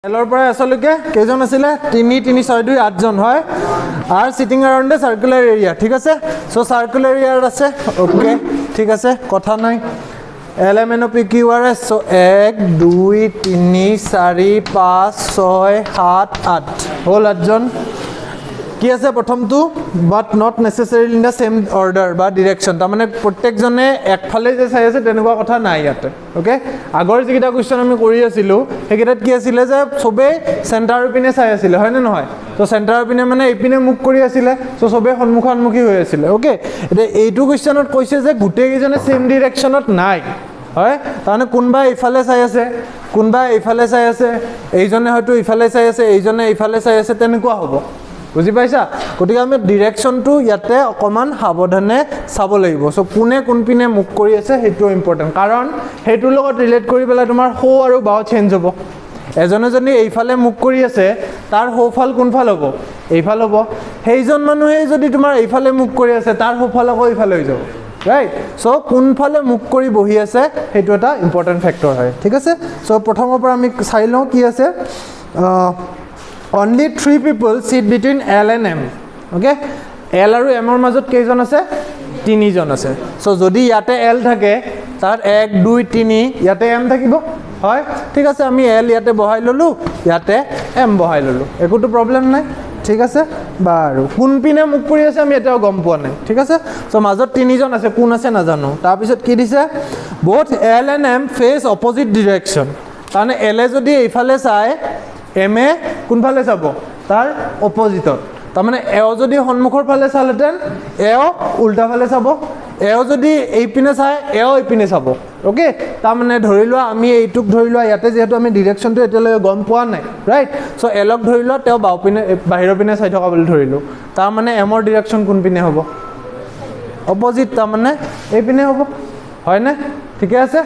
এলৰ পৰা এছলৈকে কেইজন আছিলে 3 3 6 2 8 জন হয় আর sitting around the circular area ঠিক আছে সো সার্কুলার এরিয়ার আছে ওকে ঠিক আছে কথা নাই এলএমএন পি কিউ আর এস সো 1 2 3 4 5 6 7 8 হল 8 জন কি আছে প্ৰথমটো but not necessarily in the same order বা ডিৰেকশন তাৰ মানে প্ৰত্যেকজনে একফালে যে চাই আছে তেনেকুৱা কথা নাই ইয়াতে ওকে আগৰ যিকিটা কোৱেশ্চন আমি কৰি আছিলো হেকিটাত কি আছিল যে সবে সেন্টাৰৰ পিনে চাই আছিল হয় না নহয় তো সেন্টাৰৰ পিনে মানে এইপিনে মুখ কৰি আছিল সো সবে সন্মুখী হৈ আছিল ওকে এটা এইটো কোৱেশ্চনত কৈছে যে গুটে কিজনে সেম ডিরেকশনত নাই হয় তানে কোনবা ইফালে চাই আছে কোনবা ইফালে চাই আছে এইজনে হয়তো ইফালে চাই আছে এইজনে ইফালে চাই আছে তেনেকুৱা হ'ব বুজি পাইছা গতিকে আমি ডিৰেকশনটো ইয়াতে অকমান সাবধানে চাব লাগিব সো কোনে কোনপিনে মুখ কৰি আছে হেতু ইম্পৰ্টেন্ট কাৰণ হেতুৰ লগত ৰিলেট কৰি পেলাই তোমাৰ হো আৰু বাও চেঞ্জ হ'ব এজনে যদি এইফালে মুখ কৰি আছে তাৰ হোফাল কোনফাল হ'ব এইফাল হ'ব সেইজন মানুহে যদি তোমাৰ এইফালে মুখ কৰি আছে তাৰ হোফাল আকৌ এইফালে হৈ যাব ৰাইট সো কোনফালে মুখ কৰি বহি আছে হেতু এটা ইম্পৰ্টেন্ট ফ্যাক্টৰ হয় ঠিক আছে সো প্ৰথমৰ পৰা আমি চাই লওঁ কি আছে Only 3 people sit between L and M. Okay? L আৰু M ৰ মাজত কেইজন আছে 3 জন আছে সো যদি ইয়াতে L থাকে তার 1 2 3 ইয়াতে M থাকিব হয় ঠিক আছে আমি L ইয়াতে বহাই ললো ইয়াতে M বহাই ললো একোটো প্ৰবলেম নাই ঠিক আছে বাৰু কোন পিনে মুখ কৰি আছে আমি এটাও গম পোৱা নাই ঠিক আছে সো মাজত 3 জন আছে কোন আছে নাজানো তাৰ পিছত কি দিছে both L and M face opposite direction মানে L যদি এইফালে চাই এম এ কোনফালে চাব তাৰ অপোজিটত তাৰ মানে এও যদি সন্মুখৰ ফালে চালেতেন এও উল্টা ফালে চাব এও যদি এই পিনে চাই এও এই পিনে চাব ওকে তাৰ মানে ধৰি লোৱা আমি এইটুক ধৰি লোৱা ইয়াতে যেহেতু আমি ডিৰেকশনটো এতিয়ালৈ গম পোৱা নাই ৰাইট সো এলক ধৰি লোৱা তেও বাও পিনে বাহিৰৰ পিনে চাই থকা বুলি ধৰিলো তাৰ মানে এমৰ ডিৰেকশন কোন পিনে হ'ব অপোজিট তাৰ মানে এই পিনে হ'ব হয় না ঠিক আছে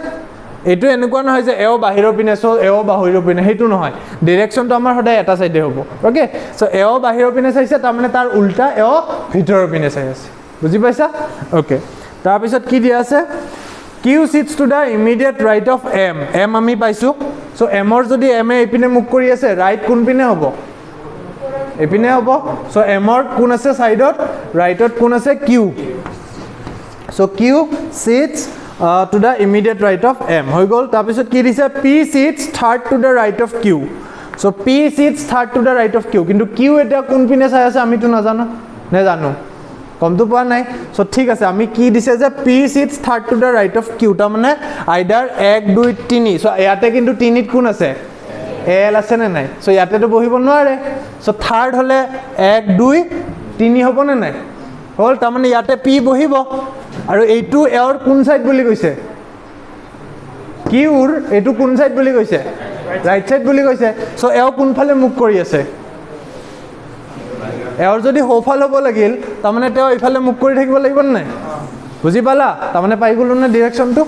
এইটো এনেকুৱা নহয় যে এও বাহিৰৰ পিনে সো এও বাহিৰৰ পিনে হেতু নহয় ডিৰেকশনটো আমাৰ সদায় এটা সাইডে হ'ব ওকে সো এও বাহিৰৰ পিনে চাইছে তাৰ মানে তাৰ উল্টা এও ভিতৰৰ পিনে চাই আছে বুজি পাইছা ওকে তাৰ পিছত কি দিয়া আছে Q sits to the immediate right of M M আমি পাইছো সো M ৰ যদি M এ ইপিনে মুখ কৰি আছে ৰাইট কোন পিনে হ'ব ইপিনে হ'ব সো M ৰ কোন আছে সাইডত ৰাইটত কোন আছে Q so Q sits to the immediate right of M হৈ গল তাৰ পিছত কি দিছে P sits third to the right of Q so P sits third to the right of Q কিন্তু Q এটা কোন পিনে চাই আছে আমি তো নাজানো কমটো পোৱা নাই সো ঠিক আছে আমি কি দিছে যে P sits third to the right of Q তাৰ মানে আইদাৰ 1 2 3 সো ইয়াতে কিন্তু 3 ত কোন আছে L আছে নে নাই সো ইয়াতে তো বহিব নোৱাৰে সো থাৰ্ড হলে 1 2 3 হ'ব নে নাই হল তাৰ মানে ইয়াতে P বহিব আৰু এইটো এৰ কোন সাইড বুলি কৈছে কিউৰ এইটো কোন সাইড বুলি কৈছে ৰাইট সাইড বুলি কৈছে সো এও কোনফালে মুখ কৰি আছে এৰ যদি হোফাল হ'ব লাগিল তাৰ মানে তেও ইফালে মুখ কৰি থাকিব লাগিব নাই বুজি পালা তাৰ মানে পাই গলো না ডিৰেকশনটো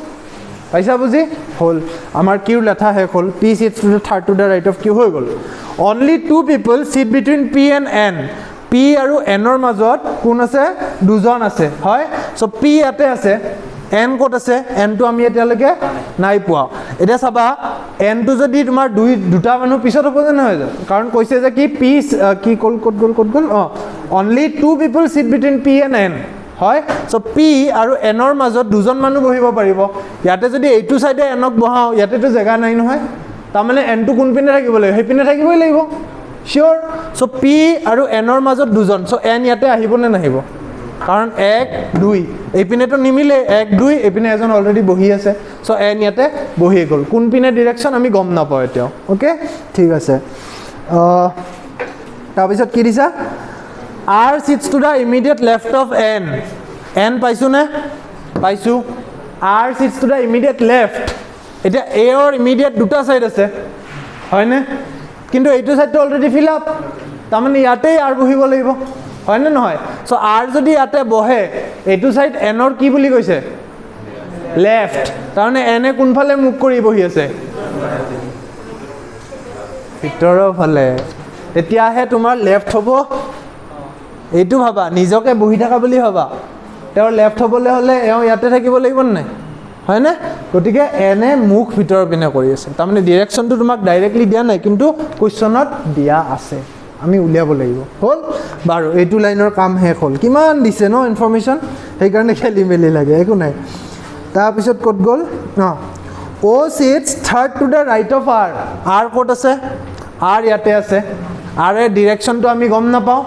পাইছা বুজি হল আমাৰ কিউ লেথা হে হল P sits to the third to the right of Q হৈ গল only 2 people sit between P and N P আৰু N ৰ মাজত কোন আছে দুজন আছে হয় সো P ইয়াতে আছে N ক'ত আছে N টো আমি এতিয়ালৈকে নাই পোৱা এটা চাবা N টো যদি তোমাৰ দুটা মানুহ পিছত হ'ব যে নহয় কাৰণ কৈছে যে কি P কি ক'ত গল only 2 people sit between P and N হয় সো P আৰু N ৰ মাজত দুজন মানুহ বহিব পাৰিব ইয়াতে যদি এইটো সাইডে N ক বহাও ইয়াতে তো জায়গা নাই নহয় তাৰ মানে N টো কোন পিনে থাকিব লাগিব হেপিনে থাকিবই লাগিব Sure. So P আৰু N ৰ মাজত দুজন সো N ইয়াতে আহিব নে নাহিব কাৰণ 1 2 এইপিনে তো নিমিলে 1 2 এইপিনে এজন অলৰেডি বহি আছে সো N ইয়াতে বহি গল কোন পিনে ডিৰেকশন আমি গম নাপাও এতিয়া ওকে ঠিক আছে তাৰ পিছত কি দিছা R sits to the immediate left of N N পাইছো নে পাইছো R sits to the immediate left এটা A ৰ ইমিডিয়েট দুটা সাইড আছে হয় নে কিন্তু এইটো সাইডটো অলৰেডি ফিল আপ তাৰ মানে ইয়াতে আৰ বহিব লাগিব হয় না নহয় সো আৰ যদি ইয়াতে বহে এইটো সাইড N ৰ কি বুলি কৈছে লেফট তাৰ মানে N এ কোনফালে মুখ কৰি বহি আছে ভিতৰৰ ফালে এতিয়াহে তোমাৰ লেফট হ'ব এইটো ভাবা নিজকে বহি থাকা বুলি ভাবা তেওঁৰ লেফট হ'বলে হলে এও ইয়াতে থাকিব লাগিব নাই হয় না গতিকে এনে মুখ ভিতৰৰ পিনে কৰি আছে তাৰমানে ডিৰেকশ্যনটো তোমাক ডাইৰেক্টলি দিয়া নাই কিন্তু কুৱেশ্যনত দিয়া আছে আমি উলিয়াব লাগিব হ'ল বাৰু এইটো লাইনৰ কাম শেষ হ'ল কিমান দিছে ন ইনফৰমেশ্যন সেইকাৰণে খেলি মেলি লাগে একো নাই তাৰপিছত ক'ত গ'ল O' sits third to the right of R ক'ত আছে আৰ ইয়াতে আছে আৰে ডিৰেকশ্যনটো আমি গম নাপাওঁ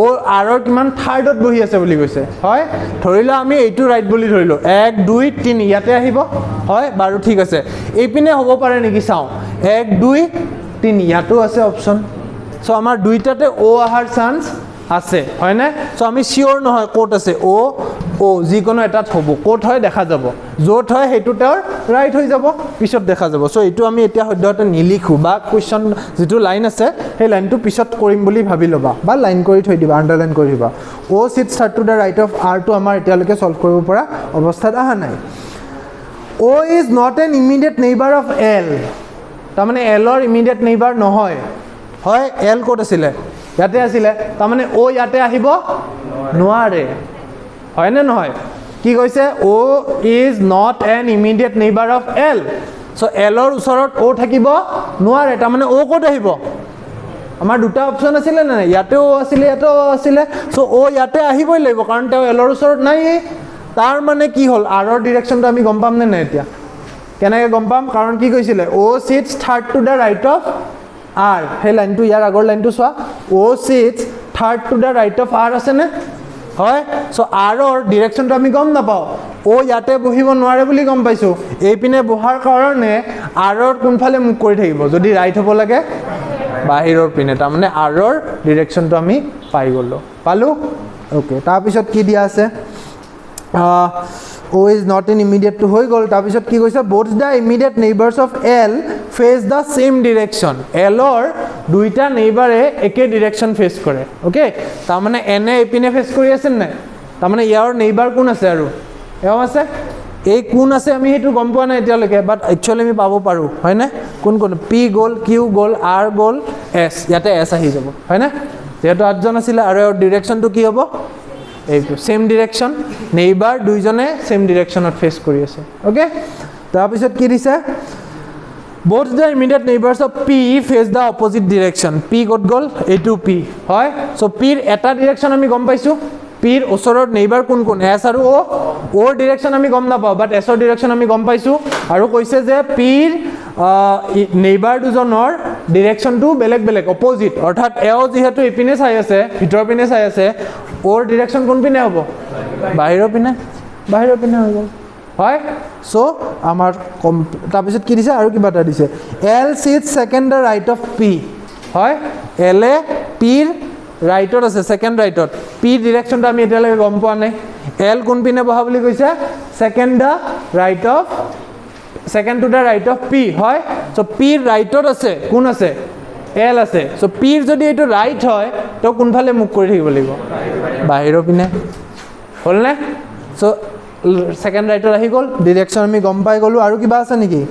অ' আৰৰ কিমান থাৰ্ডত বহি আছে বুলি কৈছে হয় ধৰি লওঁ আমি এইটো ৰাইট বুলি ধৰিলোঁ 1 2 3 ইয়াতে আহিব হয় বাৰু ঠিক আছে এইপিনে হ'ব পাৰে নেকি চাওঁ 1 2 3 ইয়াতো আছে অপশ্যন চ' আমাৰ দুইটাতে অ' অহাৰ চান্স আছে হয়নে চ' আমি চিয়'ৰ নহয় ক'ত আছে অ' যিকোনো এটাত হ'ব ক'ত হয় দেখা যাব য'ত হয় সেইটো তেওঁৰ ৰাইট হৈ যাব পিছত দেখা যাব চ' এইটো আমি এতিয়া সদ্যহতে নিলিখোঁ বা কুৱেশ্যন যিটো লাইন আছে সেই লাইনটো পিছত কৰিম বুলি ভাবি ল'বা বা লাইন কৰি থৈ দিবা আণ্ডাৰলাইন কৰি দিবা O' sits third to the right of আৰটো আমাৰ এতিয়ালৈকে ছল্ভ কৰিব পৰা অৱস্থাত অহা নাই O' is not an immediate neighbour of L তাৰমানে এলৰ ইমিডিয়েট নেইবাৰ নহয় হয় এল ক'ত আছিলে ইয়াতে আছিলে তাৰমানে অ' ইয়াতে আহিব নোৱাৰে হয়নে নহয় কি কৈছে O' is not an immediate neighbour of L চ' এলৰ ওচৰত অ' থাকিব নোৱাৰে তাৰমানে অ' ক'ত আহিব আমাৰ দুটা অপশ্যন আছিলে নে ইয়াতেও আছিলে ইয়াতেও আছিলে চ' অ' ইয়াতে আহিবই লাগিব কাৰণ তেওঁ এলৰ ওচৰত নাই তাৰ মানে কি হ'ল আৰৰ ডিৰেকশ্যনটো আমি গম পাম নে নাই এতিয়া কেনেকৈ গম পাম কাৰণ কি কৈছিলে O' sits third to the right of R সেই লাইনটো ইয়াৰ আগৰ লাইনটো চোৱা O' sits third to the right of R আছেনে হয় চ' আৰৰ ডিৰেকশ্যনটো আমি গম নাপাওঁ অ' ইয়াতে বহিব নোৱাৰে বুলি গম পাইছোঁ এইপিনে বহাৰ কাৰণে আৰৰ কোনফালে মুখ কৰি থাকিব যদি ৰাইট হ'ব লাগে বাহিৰৰ পিনে তাৰমানে আৰৰ ডিৰেকশ্যনটো আমি পাই গ'লোঁ পালোঁ অ'কে তাৰপিছত কি দিয়া আছে অ' ইজ নট ইন ইমিডিয়েটটো হৈ গ'ল তাৰপিছত কি কৈছে both the immediate neighbours of L face the same direction এলৰ দুইটা নেইবাৰে একে ডিৰেকশ্যন ফেচ কৰে অ'কে তাৰমানে এনে এইপিনে ফেচ কৰি আছে নাই তাৰমানে ইয়াৰ নেইবাৰ কোন আছে আৰু এওঁ আছে এই কোন আছে আমি সেইটো গম পোৱা নাই এতিয়ালৈকে বাট একচুৱেলি আমি পাব পাৰোঁ হয়নে কোন পি গ'ল কিউ গ'ল আৰ গ'ল এছ ইয়াতে এছ আহি যাব হয়নে যিহেতু 8জন আছিলে আৰু ডিৰেকশ্যনটো কি হ'ব এইটো ছেইম ডিৰেকশ্যন নেইবাৰ দুইজনে ছেইম ডিৰেকশ্যনত ফেচ কৰি আছে অ'কে তাৰপিছত কি দিছে both the immediate neighbors of P face the opposite direction P ক'ত গ'ল এইটো P হয় চ' Pৰ এটা ডিৰেকশ্যন আমি গম পাইছোঁ Pৰ ওচৰত নেইবাৰ কোন কোন এছ আৰু অ'ৰ ডিৰেকশ্যন আমি গম নাপাওঁ বাট এছৰ ডিৰেকশ্যন আমি গম পাইছোঁ আৰু কৈছে যে Pৰ নেইবাৰ দুজনৰ ডিৰেকশ্যনটো বেলেগ বেলেগ অপ'জিট অৰ্থাৎ এও যিহেতু ইপিনে চাই আছে ভিতৰৰ পিনে চাই আছে অ'ৰ ডিৰেকশ্যন কোন পিনে হ'ব বাহিৰৰ পিনে হৈ গ'ল হয় চ' আমাৰ তাৰপিছত কি দিছে আৰু কিবা এটা দিছে L sits second the right of P হয় এলে পিৰ ৰাইটত আছে ছেকেণ্ড ৰাইটত পি ডিৰেকশ্যনটো আমি এতিয়ালৈকে গম পোৱা নাই এল কোনপিনে বহা বুলি কৈছে second to the right of P হয় চ' পিৰ ৰাইটত আছে কোন আছে এল আছে চ' পিৰ যদি এইটো ৰাইট হয় তো কোনফালে মুখ কৰি থাকিব লাগিব বাহিৰৰ পিনে হ'লনে চ' ছেকেণ্ড ৰাইটত আহি গ'ল ডিৰেকশ্যন আমি গম পাই গ'লোঁ আৰু কিবা আছে নেকি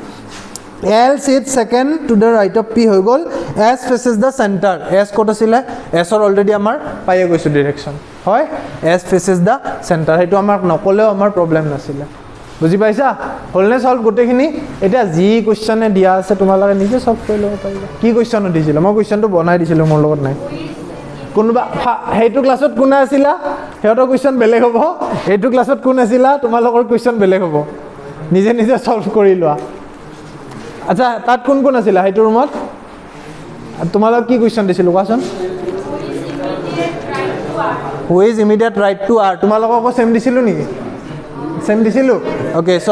L sit second to the right of P হৈ গ'ল S faces the centre S ক'ত আছিলে এছৰ অলৰেডি আমাৰ পায়ে গৈছোঁ ডিৰেকশ্যন হয় এছ ফেচেছ দ্য চেণ্টাৰ সেইটো আমাক নক'লেও আমাৰ প্ৰব্লেম নাছিলে বুজি পাইছা হ'লনে চল্ভ গোটেইখিনি এতিয়া যি কুৱেশ্যনে দিয়া আছে তোমালোকে নিজে চল্ভ কৰি ল'ব পাৰিবা কি কুৱেশ্যনত দিছিলে মই কুৱেশ্যনটো বনাই দিছিলোঁ মোৰ লগত নাই কোনোবা সেইটো ক্লাছত কোনে আছিলা সিহঁতৰ কুৱেশ্যন বেলেগ হ'ব এইটো ক্লাছত কোন আছিলা তোমালোকৰ কুৱেশ্যন বেলেগ হ'ব নিজে নিজে চল্ভ কৰি লোৱা আচ্ছা তাত কোন কোন আছিলা সেইটো ৰুমত তোমালোকক কি কুৱেশ্যন দিছিলোঁ কোৱাচোন who is immediate right to R তোমালোককো ছেম দিছিলোঁ নেকি ছেম দিছিলোঁ অ'কে চ'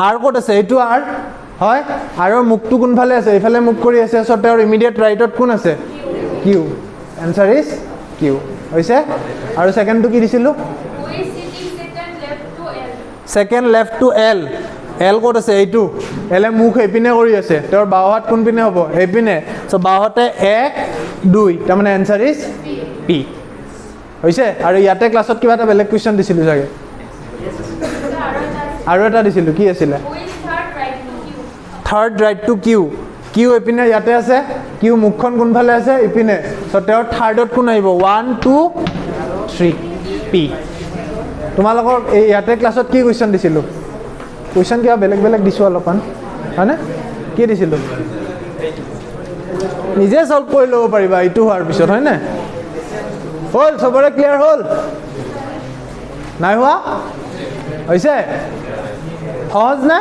আৰ ক'ত আছে এইটো আৰ হয় আৰৰ মুখটো কোনফালে আছে এইফালে মুখ কৰি আছে চ' তেওঁৰ ইমিডিয়েট ৰাইটত কোন আছে কিউ এনচাৰ ইজ কিউ হৈছে আৰু ছেকেণ্ডটো কি দিছিলোঁ second left to L L ক'ত আছে এইটো এলে মুখ এইপিনে কৰি আছে তেওঁৰ বাওহাত কোনপিনে হ'ব এইপিনে চ' বাওহাতে 1 2 তাৰমানে এনচাৰ ইজ পি হৈছে আৰু ইয়াতে ক্লাছত কিবা এটা বেলেগ কুৱেশ্যন দিছিলোঁ চাগে আৰু এটা দিছিলোঁ কি আছিলে third right to Q Q এইপিনে ইয়াতে আছে কিউ মুখখন কোনফালে আছে ইপিনে চ' তেওঁৰ থাৰ্ডত কোন আহিব 1 2 3 পি তোমালোকৰ এই ইয়াতে ক্লাছত কি কুৱেশ্যন দিছিলোঁ কুৱেশ্যন কিবা বেলেগ বেলেগ দিছোঁ অলপমান হয়নে কি দিছিলোঁ নিজে সলভ কৰি ল'ব পাৰিবা এইটো হোৱাৰ পিছত হয়নে হ'ল সবৰে ক্লিয়াৰ হ'ল নাই হোৱা হৈছে সহজ নে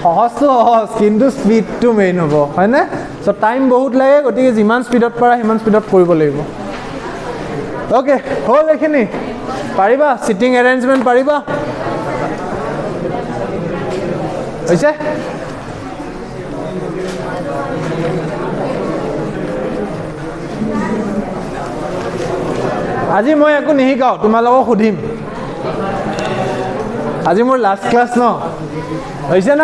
সহজটো সহজ কিন্তু স্পীডটো মেইন হ'ব হয়নে চ' টাইম বহুত লাগে গতিকে যিমান স্পীডত পাৰা সিমান স্পীডত কৰিব লাগিব অ'কে হ'ল এইখিনি পাৰিবা চিটিং এৰেঞ্জমেণ্ট পাৰিবা হৈছে আজি মই একো নিশিকাওঁ তোমালোকক সুধিম আজি মোৰ লাষ্ট ক্লাছ ন হৈছে ন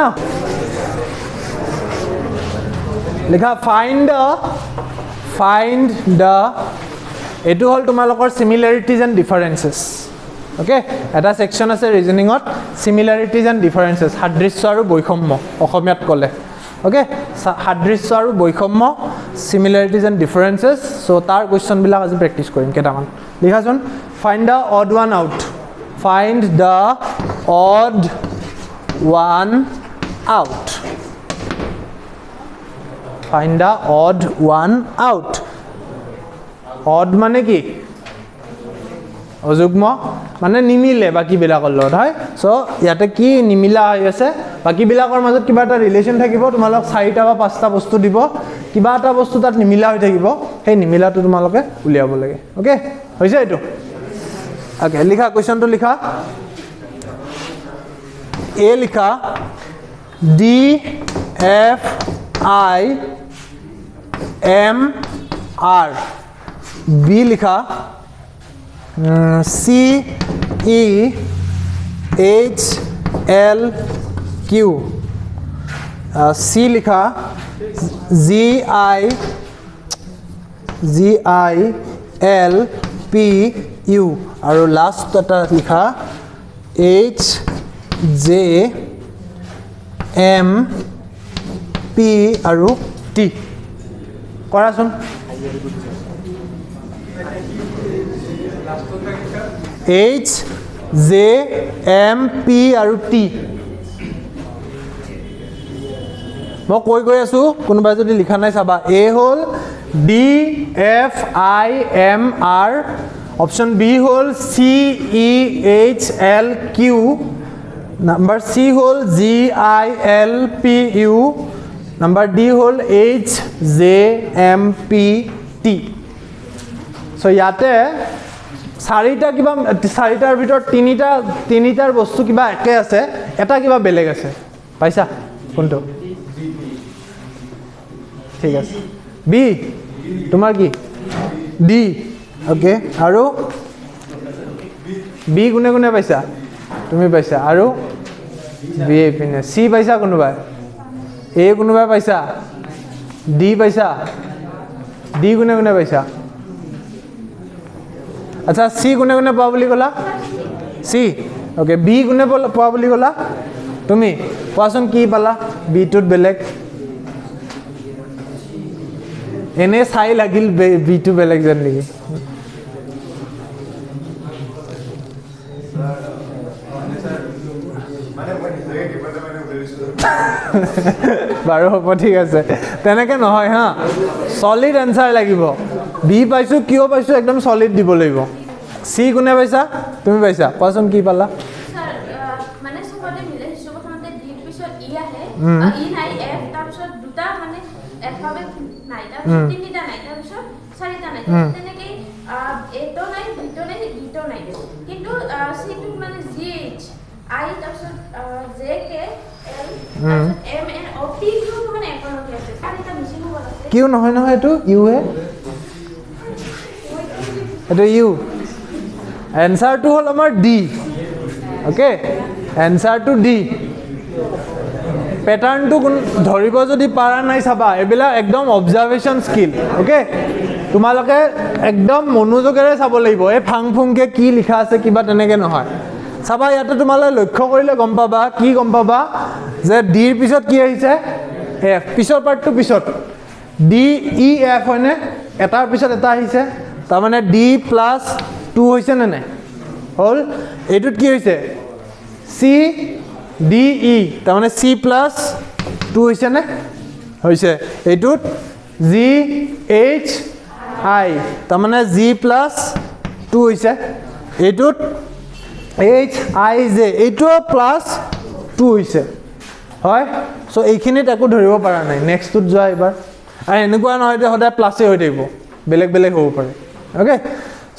লিখা ফাইণ্ড দ্য এইটো হ'ল তোমালোকৰ সিমিলাৰিটিজ এণ্ড ডিফাৰেঞ্চেছ অ'কে এটা ছেকশ্যন আছে ৰিজনিঙত সিমিলাৰিটিজ এণ্ড ডিফাৰেঞ্চেছ সাদৃশ্য আৰু বৈষম্য অসমীয়াত ক'লে অ'কে সাদৃশ্য আৰু বৈষম্য সিমিলাৰিটিজ এণ্ড ডিফাৰেঞ্চেছ চ' তাৰ কুৱেশ্যনবিলাক আজি প্ৰেক্টিছ কৰিম কেইটামান লিখাচোন find the odd one out find the odd one out find the odd one out odd মানে কি অযুগ্ম মানে নিমিলে বাকীবিলাকৰ লগত হয় চ' ইয়াতে কি নিমিলা হৈ আছে বাকীবিলাকৰ মাজত কিবা এটা ৰিলেশ্যন থাকিব তোমালোক 4টা বা 5টা বস্তু দিব কিবা এটা বস্তু তাত নিমিলা হৈ থাকিব সেই নিমিলাটো তোমালোকে উলিয়াব লাগে অ'কে হৈছে এইটো অ'কে লিখা কুৱেশ্যনটো লিখা এ লিখা D F I M R B লিখা C E H L Q C লিখা G I L P U আৰু লাষ্ট এটা লিখা এইচ জে এম পি আৰু টি কৰাচোন এইচ জে এম পি আৰু টি মই কৈ গৈ আছোঁ কোনোবাই যদি লিখা নাই চাবা এ হ'ল D F I M R option B হ'ল C E H L Q number C হ'ল G I L P U number D হ'ল H J M P T চ' ইয়াতে 4টা কিবা 4টাৰ ভিতৰত 3টাৰ বস্তু কিবা একে আছে এটা কিবা বেলেগ আছে পাইছা কোনটো ঠিক আছে বি তোমাৰ কি ডি অ'কে আৰু বি কোনে কোনে পাইছা তুমি পাইছা আৰু বি এইপিনে চি পাইছা কোনোবাই এ কোনোবাই পাইছা ডি পাইছা ডি কোনে কোনে পাইছা আচ্ছা চি কোনে কোনে পোৱা বুলি ক'লা চি অ'কে বি কোনে পোৱা বুলি ক'লা তুমি কোৱাচোন কি পালা বিটোত বেলেগ এনে চাই লাগিল বিটো বেলেগ যেন নেকি বাৰু হ'ব ঠিক আছে তেনেকৈ নহয় হা সলিড এনচাৰ লাগিব বি পাইছোঁ কিয় পাইছোঁ একদম সলিড দিব লাগিব চি কোনে পাইছা তুমি পাইছা কোৱাচোন কি পালা কিউ নহয় নহয় এইটো ইউ হে এইটো ইউ এনচাৰটো হ'ল আমাৰ ডি অ'কে এনচাৰটো ডি পেটাৰ্ণটো ধৰিব যদি পাৰা নাই চাবা এইবিলাক একদম অবজাৰ্ভেশ্যন স্কিল অ'কে তোমালোকে একদম মনোযোগেৰে চাব লাগিব এই ফাং ফুংকৈ কি লিখা আছে কিবা তেনেকৈ নহয় চাবা ইয়াতে তোমালোকে লক্ষ্য কৰিলে গম পাবা কি গম পাবা যে ডিৰ পিছত কি আহিছে এফ পিছৰ পাৰ্টটো পিছত ডি ই এফ হয়নে এটাৰ পিছত এটা আহিছে তাৰমানে ডি প্লাছ 2 হৈছে নে নাই হ'ল এইটোত কি হৈছে চি ডি ই তাৰমানে চি প্লাছ 2 হৈছে নে হৈছে এইটোত জি এইচ আই তাৰমানে জি প্লাছ 2 হৈছে এইটোত এইচ আই জে এইটো প্লাছ 2 হৈছে হয় সো এইখিনিত একো ধৰিব পৰা নাই নেক্সটত যোৱা এবাৰ আৰু এনেকুৱা নহয় যে সদায় প্লাসে হৈ থাকিব বেলেগ বেলেগ হ'ব পাৰে ওকে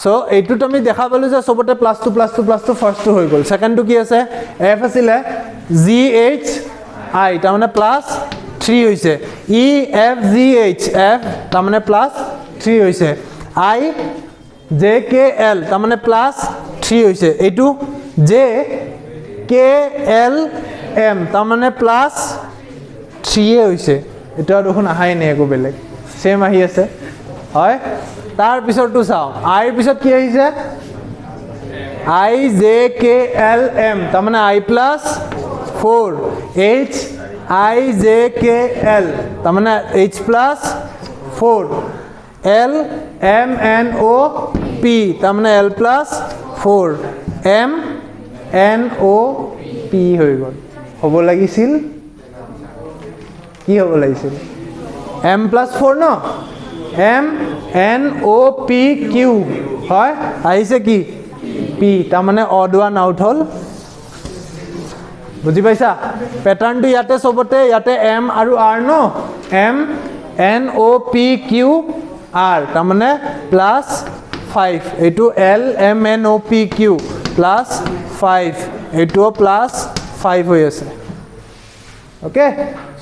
সো এইটোত আমি দেখা পালো যে সবতে প্লাস টু ফার্স্ট টু হৈ গল সেকেন্ড টু কি আছে এফ আছিলে জি এইচ আই তাৰ মানে প্লাস 3 হৈছে E F G H F তাৰ মানে প্লাস 3 হৈছে আই জে কে এল তাৰ মানে প্লাস 3 হৈছে এইটো জে কে এল এম তাৰ মানে প্লাস 3 হৈছে এটা দেখোন আহাই নাই একো বেলেগ সেম আহি আছে হয় তাৰ পিছৰটো চাও আই পিছত কি আহিছে I J K L M তাৰ মানে I plus 4 H I J K L তাৰ মানে H plus 4 L M N O P তাৰ মানে L plus 4 M N O P হৈ গল হ'ব লাগিছিল কি হ'ব লাগিছিল m plus 4 no m n o p q হয় আহিছে কি p তাৰ মানে odd one out হল বুজি পাইছা প্যাটাৰ্নটো ইয়াতে সবতে ইয়াতে m আৰু r ন m n o p q r তাৰ মানে প্লাস 5 এইটো l m n o p q plus 5 এইটো প্লাস 5 হৈ আছে ওকে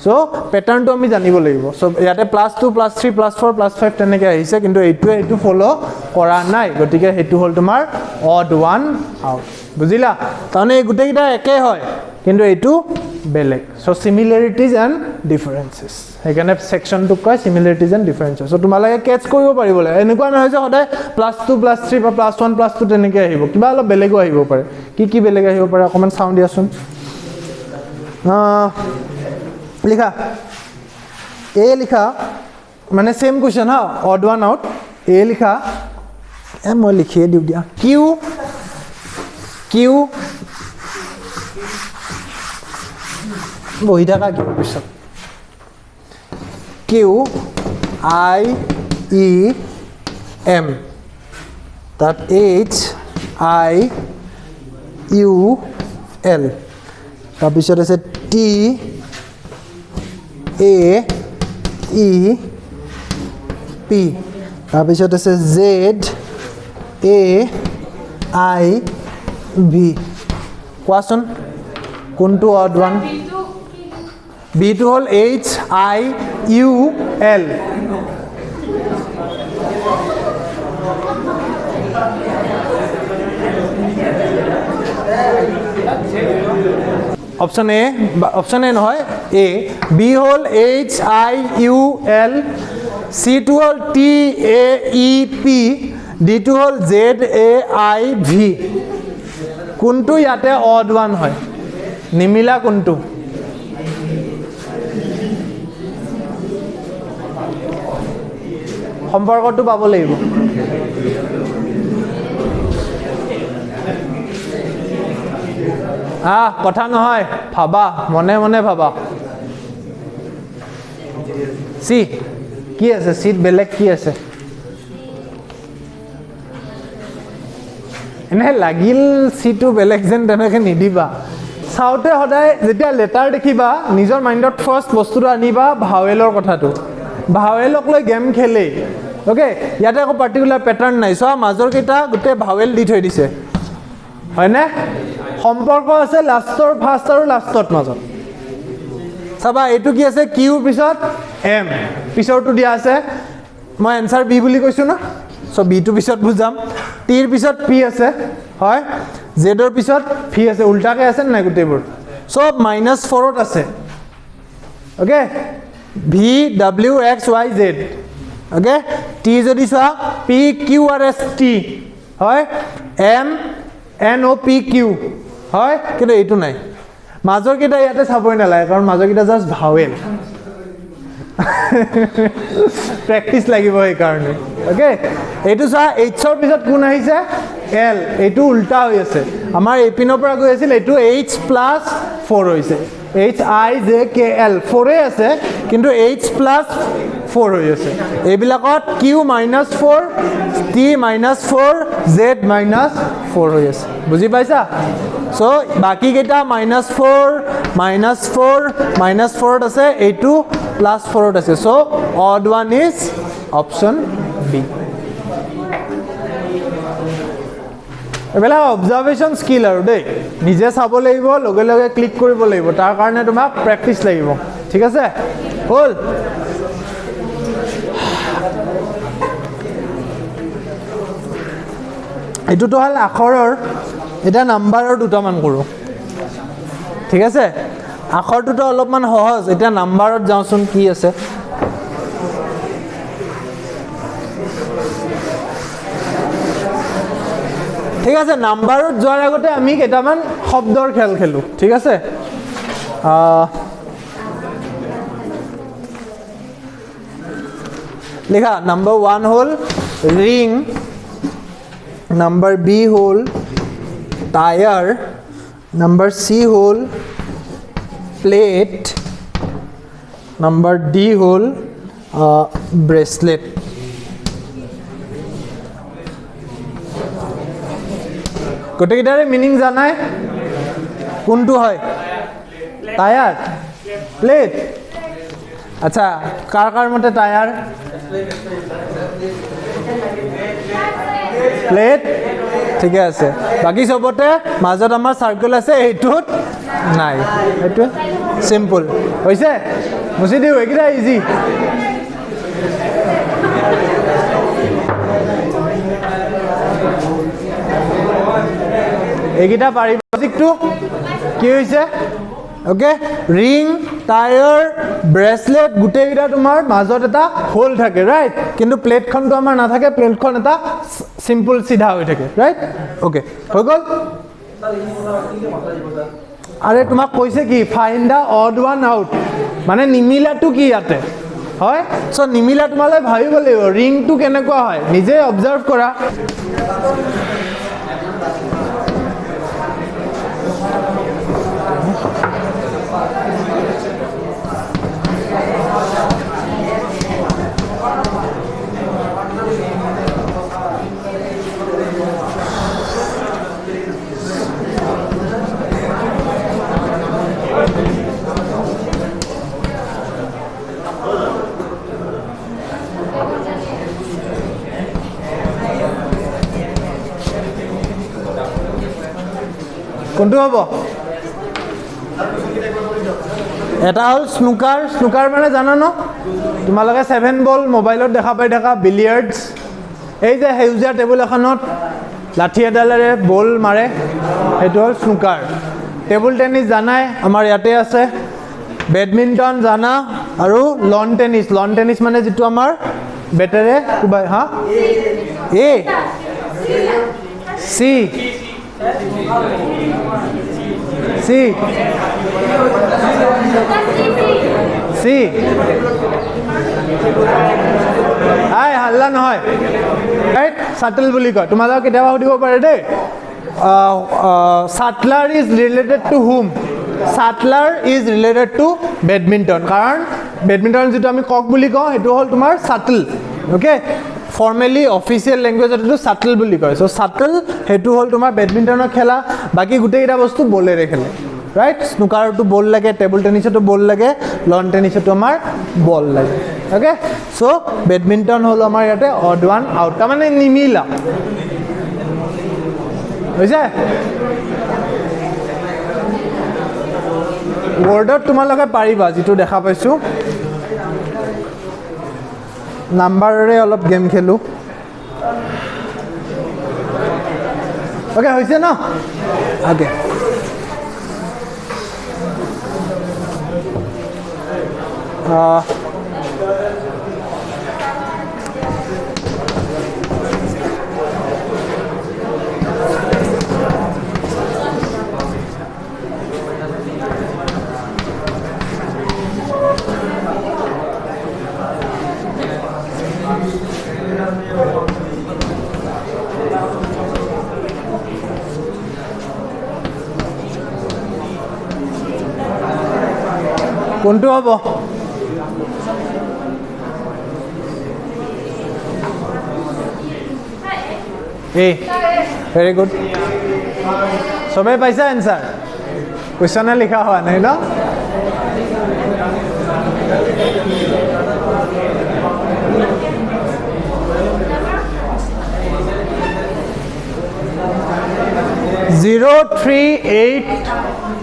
সো প্যাটাৰ্নটো আমি জানিব লাগিব সো ইয়াতে +2 +3 +4 +5 তেনেকৈ আহিছে কিন্তু এইটোৱে এইটো ফলো কৰা নাই গতিকে হেতু হল তোমাৰ অড ওৱান আউট বুজিলা তাৰমানে এই গুটেকিটা একে হয় কিন্তু এইটো বেলেগ সো সিমিলাৰিটিজ এণ্ড ডিফাৰেন্সেস সেইকাৰণে সেকশনটো কয় সিমিলাৰিটিজ এণ্ড ডিফাৰেন্সেস সো তোমালোকে কেচ কৰিব পাৰিব লাগে এনেকুৱা নহয় যে সদায় +2 +3 বা +1 +2 তেনেকৈ আহিব কিবা অলপ বেলেগো আহিব পাৰে কি বেলেগ আহিব পাৰে অকমান সাউন্ড দিয়াচোন लिखा ए लिखा माने सेम क्वेश्चन हा ऑड वन आउट ए लिखा ए मैं लिखिए दिउ दिया क्यू क्यू बही थाका Q पिছত Q I E M that H I U L তাৰ পিছত আছে টি এ ই পি তাৰ পিছত আছে জেড এ আই ভি কোৱাচোন কোনটো অড ওৱান বিটো হল H I U L option A নহয় ए बी होल H I U L C टू होल T A E P D टू होल जेड ए आई भि কোনটো ইয়াতে অড ওৱান হয় নিমিলা কোনটো সম্পৰ্কটো পাব লাগিব কথা নহয় ভাবা মনে মনে ভাবা সি কি আছে সিট বেলেগ কি আছে এনে লাগিল সিটো বেলেগ যেন তেনেকে নিদিবা চাওতে সদায় যেতিয়া লেটাৰ দেখিবা নিজৰ মাইণ্ডত ফাৰ্স্ট বস্তুটো আনিবা ভাৱেলৰ কথাটো ভাৱেলক লৈ গেম খেলে ওকে ইয়াতে একো পাৰ্টিকুলাৰ প্যাটাৰ্ন নাই সব মাজৰ কেইটা গুটে ভাৱেল দি থৈ দিছে হয়নে সম্পৰ্ক আছে লাষ্টৰ ফাৰ্স্ট আৰু লাষ্টত মাজত চাবা এইটো কি আছে কিউ পিছত এম পিছৰটো দিয়া আছে মই এনসাৰ বি বুলি কৈছো না সো বি টু পিছত বুজাম টিৰ পিছত পি আছে হয় জেডৰ পিছত ভি আছে উল্টাকে আছে নাই গুটেবোৰ সব -4ত আছে okay V W X Y Z okay T যদি চোৱা P Q R S T হয় M N O P Q হয় কিন্তু এইটো নাই মাজৰ কেইটা ইয়াতে চাবই নালাগে কাৰণ মাজৰ কেইটা জাস্ট ভাৱেল প্ৰেক্টিস লাগিব এই কাৰণে ওকে এইটো চা এইচৰ পিছত কোন আহিছে L এইটো উল্টা হৈ আছে আমাৰ এপিনৰ পৰা গৈ আছিল এইটো H plus 4 হৈছে HIJKL 4 আছে কিন্তু H plus 4 হৈ আছে এইবিলাকত Q minus 4 T minus 4 Z minus 4 হৈ আছে বুজি পাইছা সো বাকি কেইটা minus 4 আছে এইটো plus 4 আছে so odd one is option B এবেলা অবজারভেশন স্কিল আৰু দেই নিজে চাব লাগিব লগে লগে ক্লিক কৰিব লাগিব তাৰ কাৰণে তোমাক প্ৰ্যাকটিছ লাগিব ঠিক আছে হল এটোটো হল আখৰৰ এটা নাম্বাৰৰ দুটামান কৰো ঠিক আছে আখৰটোতো অলপমান সহজ এটা নাম্বাৰত যাওঁচোন কি আছে ঠিক আছে নাম্বাৰত যোৱাৰ আগতে আমি কেইটামান শব্দৰ খেল খেলো ঠিক আছে লিখা নাম্বার 1 হল রিং নাম্বার বি হল টায়ার নাম্বার সি হল প্লেট নাম্বার ডি হল ব্রেসলেট গোটেইকেইটাৰে মিনিং জানাই কোনটো হয় টায়াৰ প্লেট আচ্ছা কাৰ কাৰ মতে টায়াৰ প্লেট ঠিক আছে বাকি সবতে মাজত আমাৰ সার্কেল আছে এইটোত নাই এইটো সিম্পল হৈছে মুছি দিও এইকেইটা ইজি এইকেইটা পাৰিব লজিকটো কি হৈছে ওকে ৰিং টায়াৰ ব্ৰেসলেট গুটেইকেইটা তোমাৰ মাজত এটা হোল থাকে ৰাইট কিন্তু প্লেটখনটো আমাৰ না থাকে প্লেটখন এটা সিম্পল সিধা হৈ থাকে রাইট ওকে হৈ গল আরে তোমাক কৈছে কি ফাইন্ড দা অড ওয়ান আউট মানে নিমিলাটো কি ইয়াতে হয় সো নিমিলা তোমালৈ ভাবিব লাগিব ৰিংটো কেনেকুৱা হয় নিজে অবজাৰ্ভ কৰা কোনটো হ'ব এটা হল স্নুকাৰ স্নুকাৰ মানে জানা ন তোমালোকে 7 বল মোবাইলত দেখা পাই থাকা বিলিয়াৰ্ডছ এই যে হেউজিয়া টেবুল এখনত লাঠি এডালেৰে বল মাৰে এটো হল স্নুকাৰ টেবুল টেনিস জানাই আমাৰ ইয়াতে আছে বেডমিন্টন জানা আৰু লন টেনিস মানে যেটো আমাৰ বেটাৰে কুবাই হা এ সি সি সি আই হাল্লা নহয় ৰাইট শাটল বুলি কয় তোমালোক কেতিয়াবা সুধিব পাৰে দেই shuttler is related to whom shuttler is related to badminton কাৰণ বেডমিন্টন যেটো আমি কক বুলি কওঁ এটো হল তোমাৰ shuttle okay formally official language এটো শাটল বুলি কয় সো শাটল হেতু হল তোমাৰ বেডমিন্টনৰ খেলা বাকি গুটেইটা বস্তু বলেৰে খেলে ৰাইট স্নুকাৰটো বল লাগে টেবুল টেনিছটো বল লাগে লন টেনিছটো আমাৰ বল লাগে ওকে সো বেডমিন্টন হল আমাৰ ইয়াতে অড ওয়ান আউট মানে নিমিলা হৈছে ওয়াৰ্ডত তোমালোকে পাৰিবা যেটো দেখা পাইছো নাম্বাৰৰে অলপ গেম খেলো ওকে হৈছে ন ওকে কোনটো হ'ব এ ভেৰি গুড সবে পাইছা এনসাৰ কোশ্চনে লিখা হোৱা নাই ন Zero, 3, 8,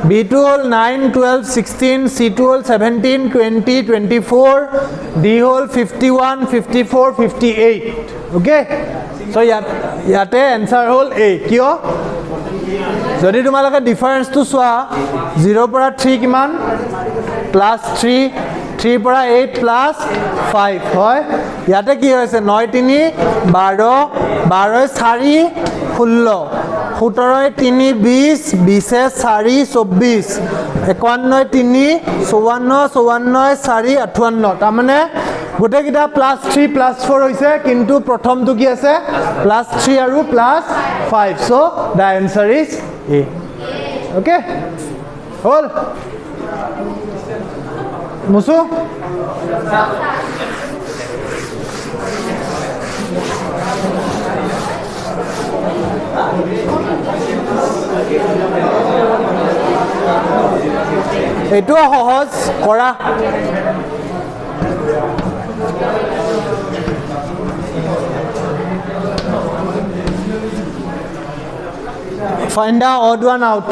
B2 whole 9, 12, 16, C2 whole 17, 20, 24, D whole 51, 54, 58. Okay? So yate answer whole A. Kyo? Jodi tumalake difference to swa 0 para 3 kiman plus 3 3 para 8 plus 5 hoy yate ki hoise 9 3 12 12 4 16 17 3 20 20 4 24 51 3 54 54 4 58 ta mane gote kita plus 3 plus 4 hoise kintu prothom tu ki ase plus 3 aru plus 5 so the answer is A. Okay? Hold. Musu? Itu সহজ কৰা Find the odd one out.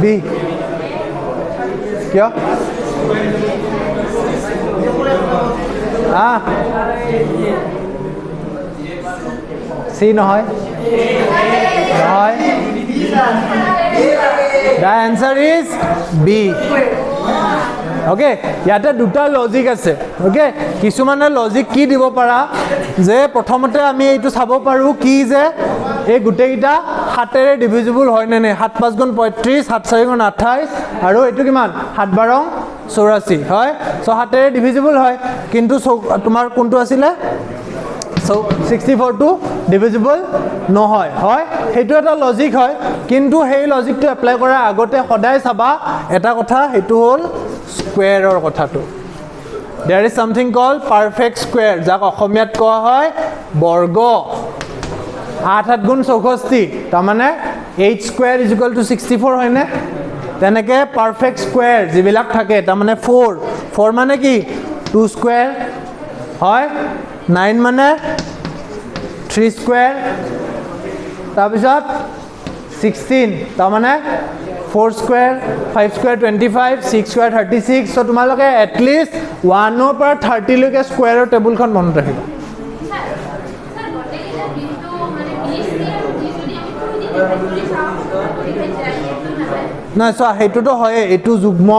B. क्या? C নহয়? নহয়? The answer is B. Okay, ইয়াতে দুটা logic আছে okay কিছুমানে logic কি দিব পাৰা যে প্ৰথমতে আমি এইটো চাব পাৰো কি যে এই গুটেইটা 7 এৰে ডিভিজিবল হয় নে নাই 7 5 গুণ 35 7 4 গুণ 28 আৰু এইটো কিমান 7 12 84 হয় সো 7 এৰে ডিভিজিবল হয় কিন্তু তোমাৰ কোনটো আছিল So 64 to divisible নহয় হয় হেতু এটা লজিক হয় কিন্তু হেই লজিকটো এপ্লাই কৰা আগতে সদায় চাবা এটা কথা হেতু হল স্কয়াৰৰ কথাটো there is something called perfect square যাক অসমীয়াত কোৱা হয় বৰ্গ 8 7 গুণ 64 তাৰ মানে h square is equal to 64 হয় নে তেনেকে perfect square যিবিলাক থাকে তাৰ মানে 4 মানে কি 2 square হয় 9 মানে 3 square তাৰপিছত 16 তাৰ মানে 4 square 5 square 25 6 square 36 so তোমালোকে at least 1 ৰ পৰা 30 লৈকে স্কয়াৰৰ টেবুলখন মনত ৰাখিবা স্যাৰ গটে এটা বিন্দু মানে 20 টি আৰু 20 যদি আমি কৰি দিলে কৰি চাও লিখে যায় না সো হেতুটো হয় এটু যুগ্ম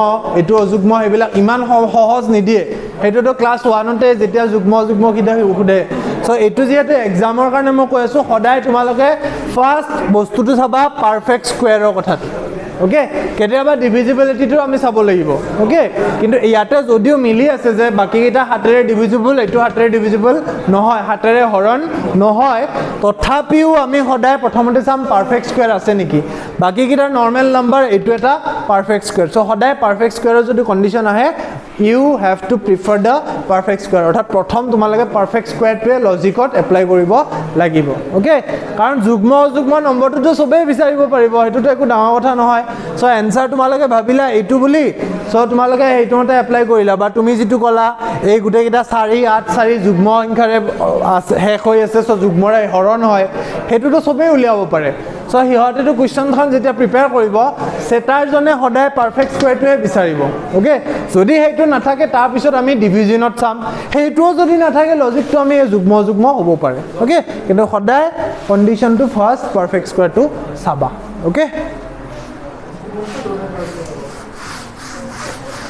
এটু অযুগ্ম হেবিলাক ইমান সহজ নিদিয়ে হেতুটো ক্লাস 1 তে যেতিয়া যুগ্ম কিদা খুদে সো এটু যেতে এক্সামৰ কাৰণে মই কৈ আছো সদায় তোমালোকে ফাৰ্স্ট বস্তুটো চাবা পাৰফেক্ট স্কয়াৰৰ কথাটো ওকে কেতিয়াবা ডিভিজিবিলিটিটো আমি চাব লাগিব ওকে কিন্তু ইয়াতে যদিও মিলি আছে যে বাকি কিটা হাতেৰে ডিভিজিবল এটু হাতেৰে ডিভিজিবল নহয় হাতেৰে হৰণ নহয় তথাপিও আমি সদায় প্ৰথমতে চাম পাৰফেক্ট স্কয়াৰ আছে নেকি বাকি কিটা নৰমাল নাম্বাৰ এটু এটা পাৰফেক্ট স্কয়াৰ সো সদায় পাৰফেক্ট স্কয়াৰৰ যদি কন্ডিশন আহে you have to prefer the perfect square অৰ্থাৎ প্ৰথম তোমালোকে পাৰফেক্ট স্কয়াৰটোৱে লজিকত এপ্লাই কৰিব লাগিব ওকে কাৰণ যুগ্ম অযুগ্ম নম্বৰটো তো সবে বিচাৰিব পাৰিব হেতুটো একো ডাঙৰ কথা নহয় সো এনসাৰ তোমালোকে ভাবিলা এইটো বুলি সো তোমালোকে এইটো মতে এপ্লাই কৰিলা বা তুমি যেটো কলা এই গুটে কিটা 4 8 4 যুগ্ম সংখ্যাৰে শেষ হৈ আছে সো যুগ্মৰে হৰণ হয় হেতুটো সবে উলিয়াব পাৰে সো হিহতেটো কোৱেশ্চনখন যেতিয়া প্ৰিপেয়াৰ কৰিব সেটাৰ জনে সদায় পাৰফেক্ট স্কয়াৰটোৱে বিচাৰিব ওকে যদি হেতু নাথাকে তাৰ পিছত আমি ডিভিজনত চাম হেতুও যদি নাথাকে লজিকটো আমি যুগ্ম হ'ব পাৰে ওকে কিন্তু সদায় কন্ডিশনটো ফাৰ্স্ট পাৰফেক্ট স্কয়াৰটো চাবা ওকে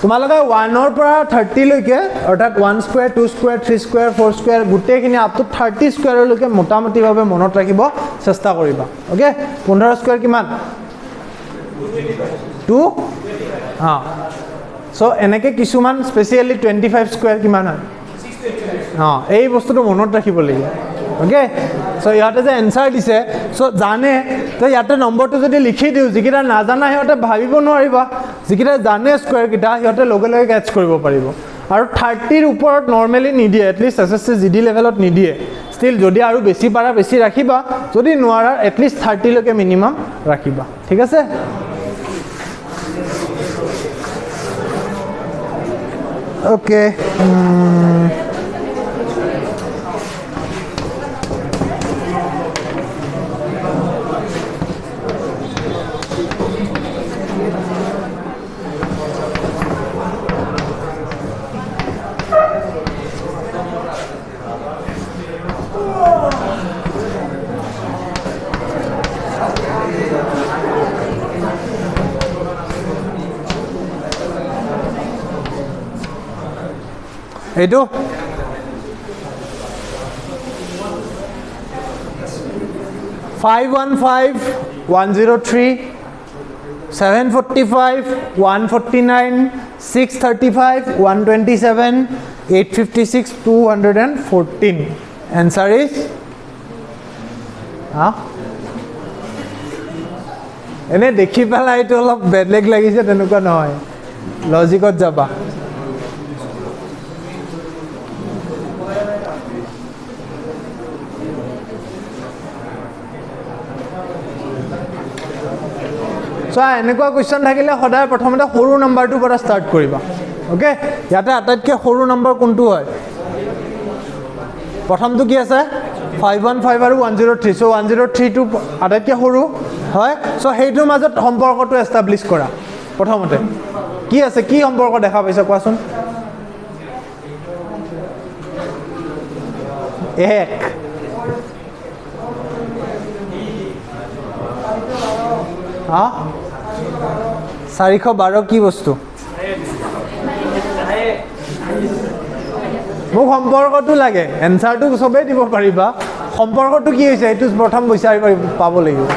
তোমালোকে 1 ৰ পৰা 30 লৈকে অৰ্থাৎ 1 স্কয়াৰ 2 স্কয়াৰ 3 স্কয়াৰ 4 স্কয়াৰ গুটেখিনি আপ টু 30 স্কয়াৰ লৈকে মোটামুটি ভাবে মনত ৰাখিব চেষ্টা কৰিবা ওকে 15 স্কয়াৰ কিমান 2 সো এনেকে কিছুমান স্পেচিয়ালি 25 স্কোয়াৰ কিমান হয় এই বস্তুটো মনত ৰাখিব লাগিব ওকে সো ইয়াতে যে এনসাৰ দিছে সো জানে তো ইয়াতে নম্বৰটো যদি লিখি দিও যিকিটা নাজানা সিহঁতে ভাবিব নোৱাৰিবা যিকিটা জানে স্কোয়াৰ কিটা সিহঁতে লগে লগে ক্যাচ কৰিব পাৰিব আৰু 30 ৰ ওপৰত নৰমালি নিদিয়ে এটলিষ্ট এসএসসি জিডি লেভেলত নিদিয়ে স্টিল যদি আৰু বেছি পাৰা বেছি ৰাখিবা যদি নোৱাৰা এটলিষ্ট 30 লৈকে মিনিমাম ৰাখিবা ঠিক আছে ওকে এইটো 515 103 745 149 635 127 856 214 answer is এনে দেখি পেলাই এইটো অলপ বেলেগ লাগিছে তেনেকুৱা নহয় লজিকত যাবা সো এনেকুৱা কোৱেশ্চন থাকিলে সদায় প্ৰথমতে সৰু নাম্বাৰটো পৰা ষ্টাৰ্ট কৰিবা ওকে ইয়াতে আটাইতকৈ সৰু নাম্বাৰ কোনটো হয় প্ৰথমটো কি আছে 515 আৰু 103 সো 103 টো আটাইতকৈ সৰু হয় সো সেইটোৰ মাজত সম্পৰ্কটো এষ্টাব্লিছ কৰা প্ৰথমতে কি আছে কি সম্পৰ্ক দেখা পাইছা কোৱাচোন 412 কি বস্তু মোক সম্পৰ্কটো লাগে এনসাৰটো সবে দিব পাৰিবা সম্পৰ্কটো কি হৈছে এটো প্ৰথম বিচাৰি পাব লাগিব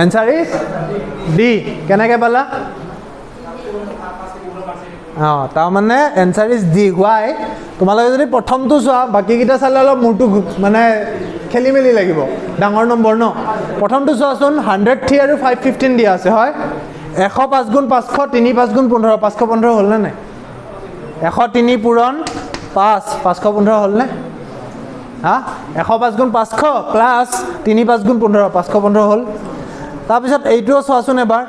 এনসাৰ ইজ ডি কেনেকৈ পালা তাৰ মানে এনসাৰ ইজ ডি হোৱাই তোমালোকে যদি প্ৰথমটো চোৱা বাকি কিটা চালে অলপ মুৰটো মানে খেলি মেলি লাগিব ডাঙৰ নম্বৰ ন প্ৰথমটো চোৱাচোন 103 আৰু 515 দিয়া আছে হয় 105 গুণ 500 3 5 গুণ 15 515 হ'ল না নাই 103 পূৰণ 5 515 হ'ল না 105 গুণ 500 প্লাস 3 5 গুণ 15 515 হ'ল তাৰপিছত এইটো চোৱাচোন এবাৰ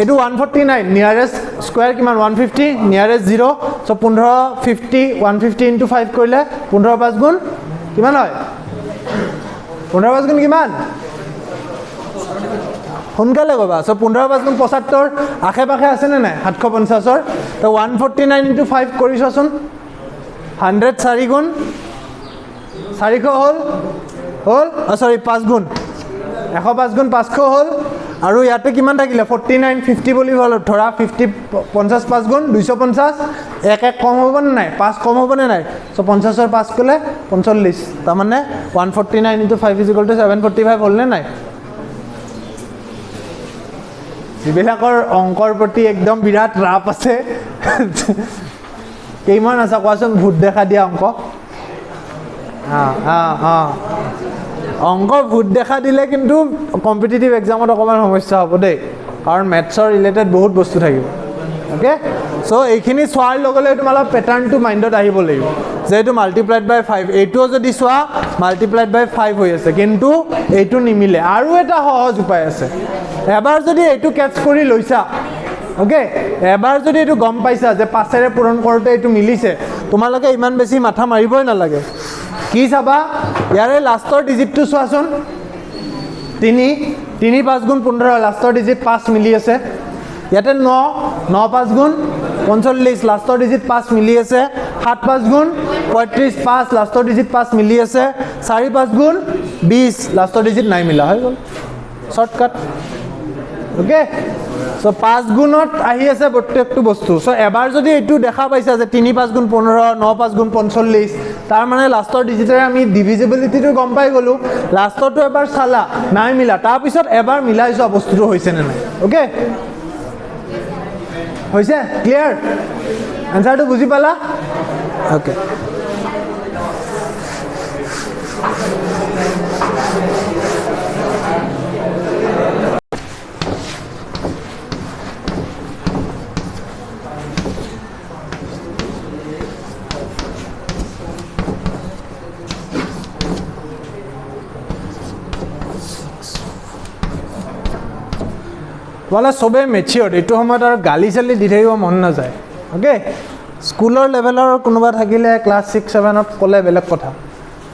এইটো 149 নিয়াৰেষ্ট স্কয়াৰ কিমান 150 নিয়াৰেষ্ট 0 সো 15 50 150 ইনটু 5 কৰিলে 15 5 গুণ কিমান হয় 15 5 গুণ কিমান সোনকালে কবা সো 15 5 গুণ 75 আখে পাখে আছে নে নাই 750 ৰ তো 149 ইনটু 5 কৰিছচোন 104 গুণ 400 হ'ল সৰি 5 গুণ 105 গুণ 500 হ'ল আৰু ইয়াতে কিমান থাকিলে 49 50 বুলি হ'ল ধৰা 50 50 5 গুণ 250 এক এক কম হ'ব না নাই 5 কম হ'ব না নাই সো 50 ৰ 5 কলে 45 তাৰ মানে 149 * 5 = 745 হ'ল না নাই যিবিলাকৰ অংকৰ প্ৰতি একদম বিৰাট ৰাপ আছে কেইমান আছে কোৱাচোন ভূত দেখা দিয়া অংক অংক ভূত দেখা দিলে কিন্তু কম্পিটিটিভ এক্সামত অকমান সমস্যা হ'ব দেই কাৰণ ম্যাথছৰ ৰিলেটেড বহুত বস্তু থাকিব ওকে সো এইখিনি সোৱাৰ লগলে তোমালোক প্যাটাৰ্নটো মাইন্ডত আহিব লাগিব যেটো মাল্টিপ্লাইড বাই 5 এইটো যদি সোৱা মাল্টিপ্লাইড বাই 5 হৈ আছে কিন্তু এইটো নিমিলে আৰু এটা সহজ উপায় আছে এবাৰ যদি এইটো ক্যাচ কৰি লৈছা ওকে এবাৰ যদি এইটো গম পাইছা যে 5 ৰে পূৰণ কৰোতে এইটো মিলিছে তোমালোকে ইমান বেছি মাথা মাৰিবই নালাগে কি চাবা ইয়াৰে লাষ্টৰ ডিজিটটো চোৱাচোন 3 5 গুণ 15 লাষ্টৰ ডিজিট 5 মিলি আছে ইয়াতে 9 5 গুণ 45 লাষ্টৰ ডিজিট 5 মিলি আছে 7 5 গুণ 35 5 লাষ্টৰ ডিজিট 5 মিলি আছে 4 5 গুণ 20 লাষ্টৰ ডিজিট নাই মিলা হৈ গল শৰ্টকাট ওকে সো 5 গুণত আহি আছে প্ৰত্যেকটো বস্তু সো এবাৰ যদি এটু দেখা পাইছা যে 3 5 গুণ 15 9 5 গুণ 45 তাৰ মানে লাষ্টৰ ডিজিটৰে আমি ডিভিজিবিলিটিটো গম পাই গলো লাষ্টৰটো এবাৰ চালা নাই মিলা তাৰ পিছত এবাৰ মিলাইছো বস্তুটো হৈছে নে নাই ওকে হৈছে ক্লিয়াৰ এনসাৰটো বুজি পালা ওকে वाला सबे मेच्योर एटु সময়ত আৰ গালি চালি দি থাকিব মন না যায় ওকে স্কুলৰ লেভেলৰ কোনোবা থাকিলে ক্লাস 6 7 ত কলে বেলেগ কথা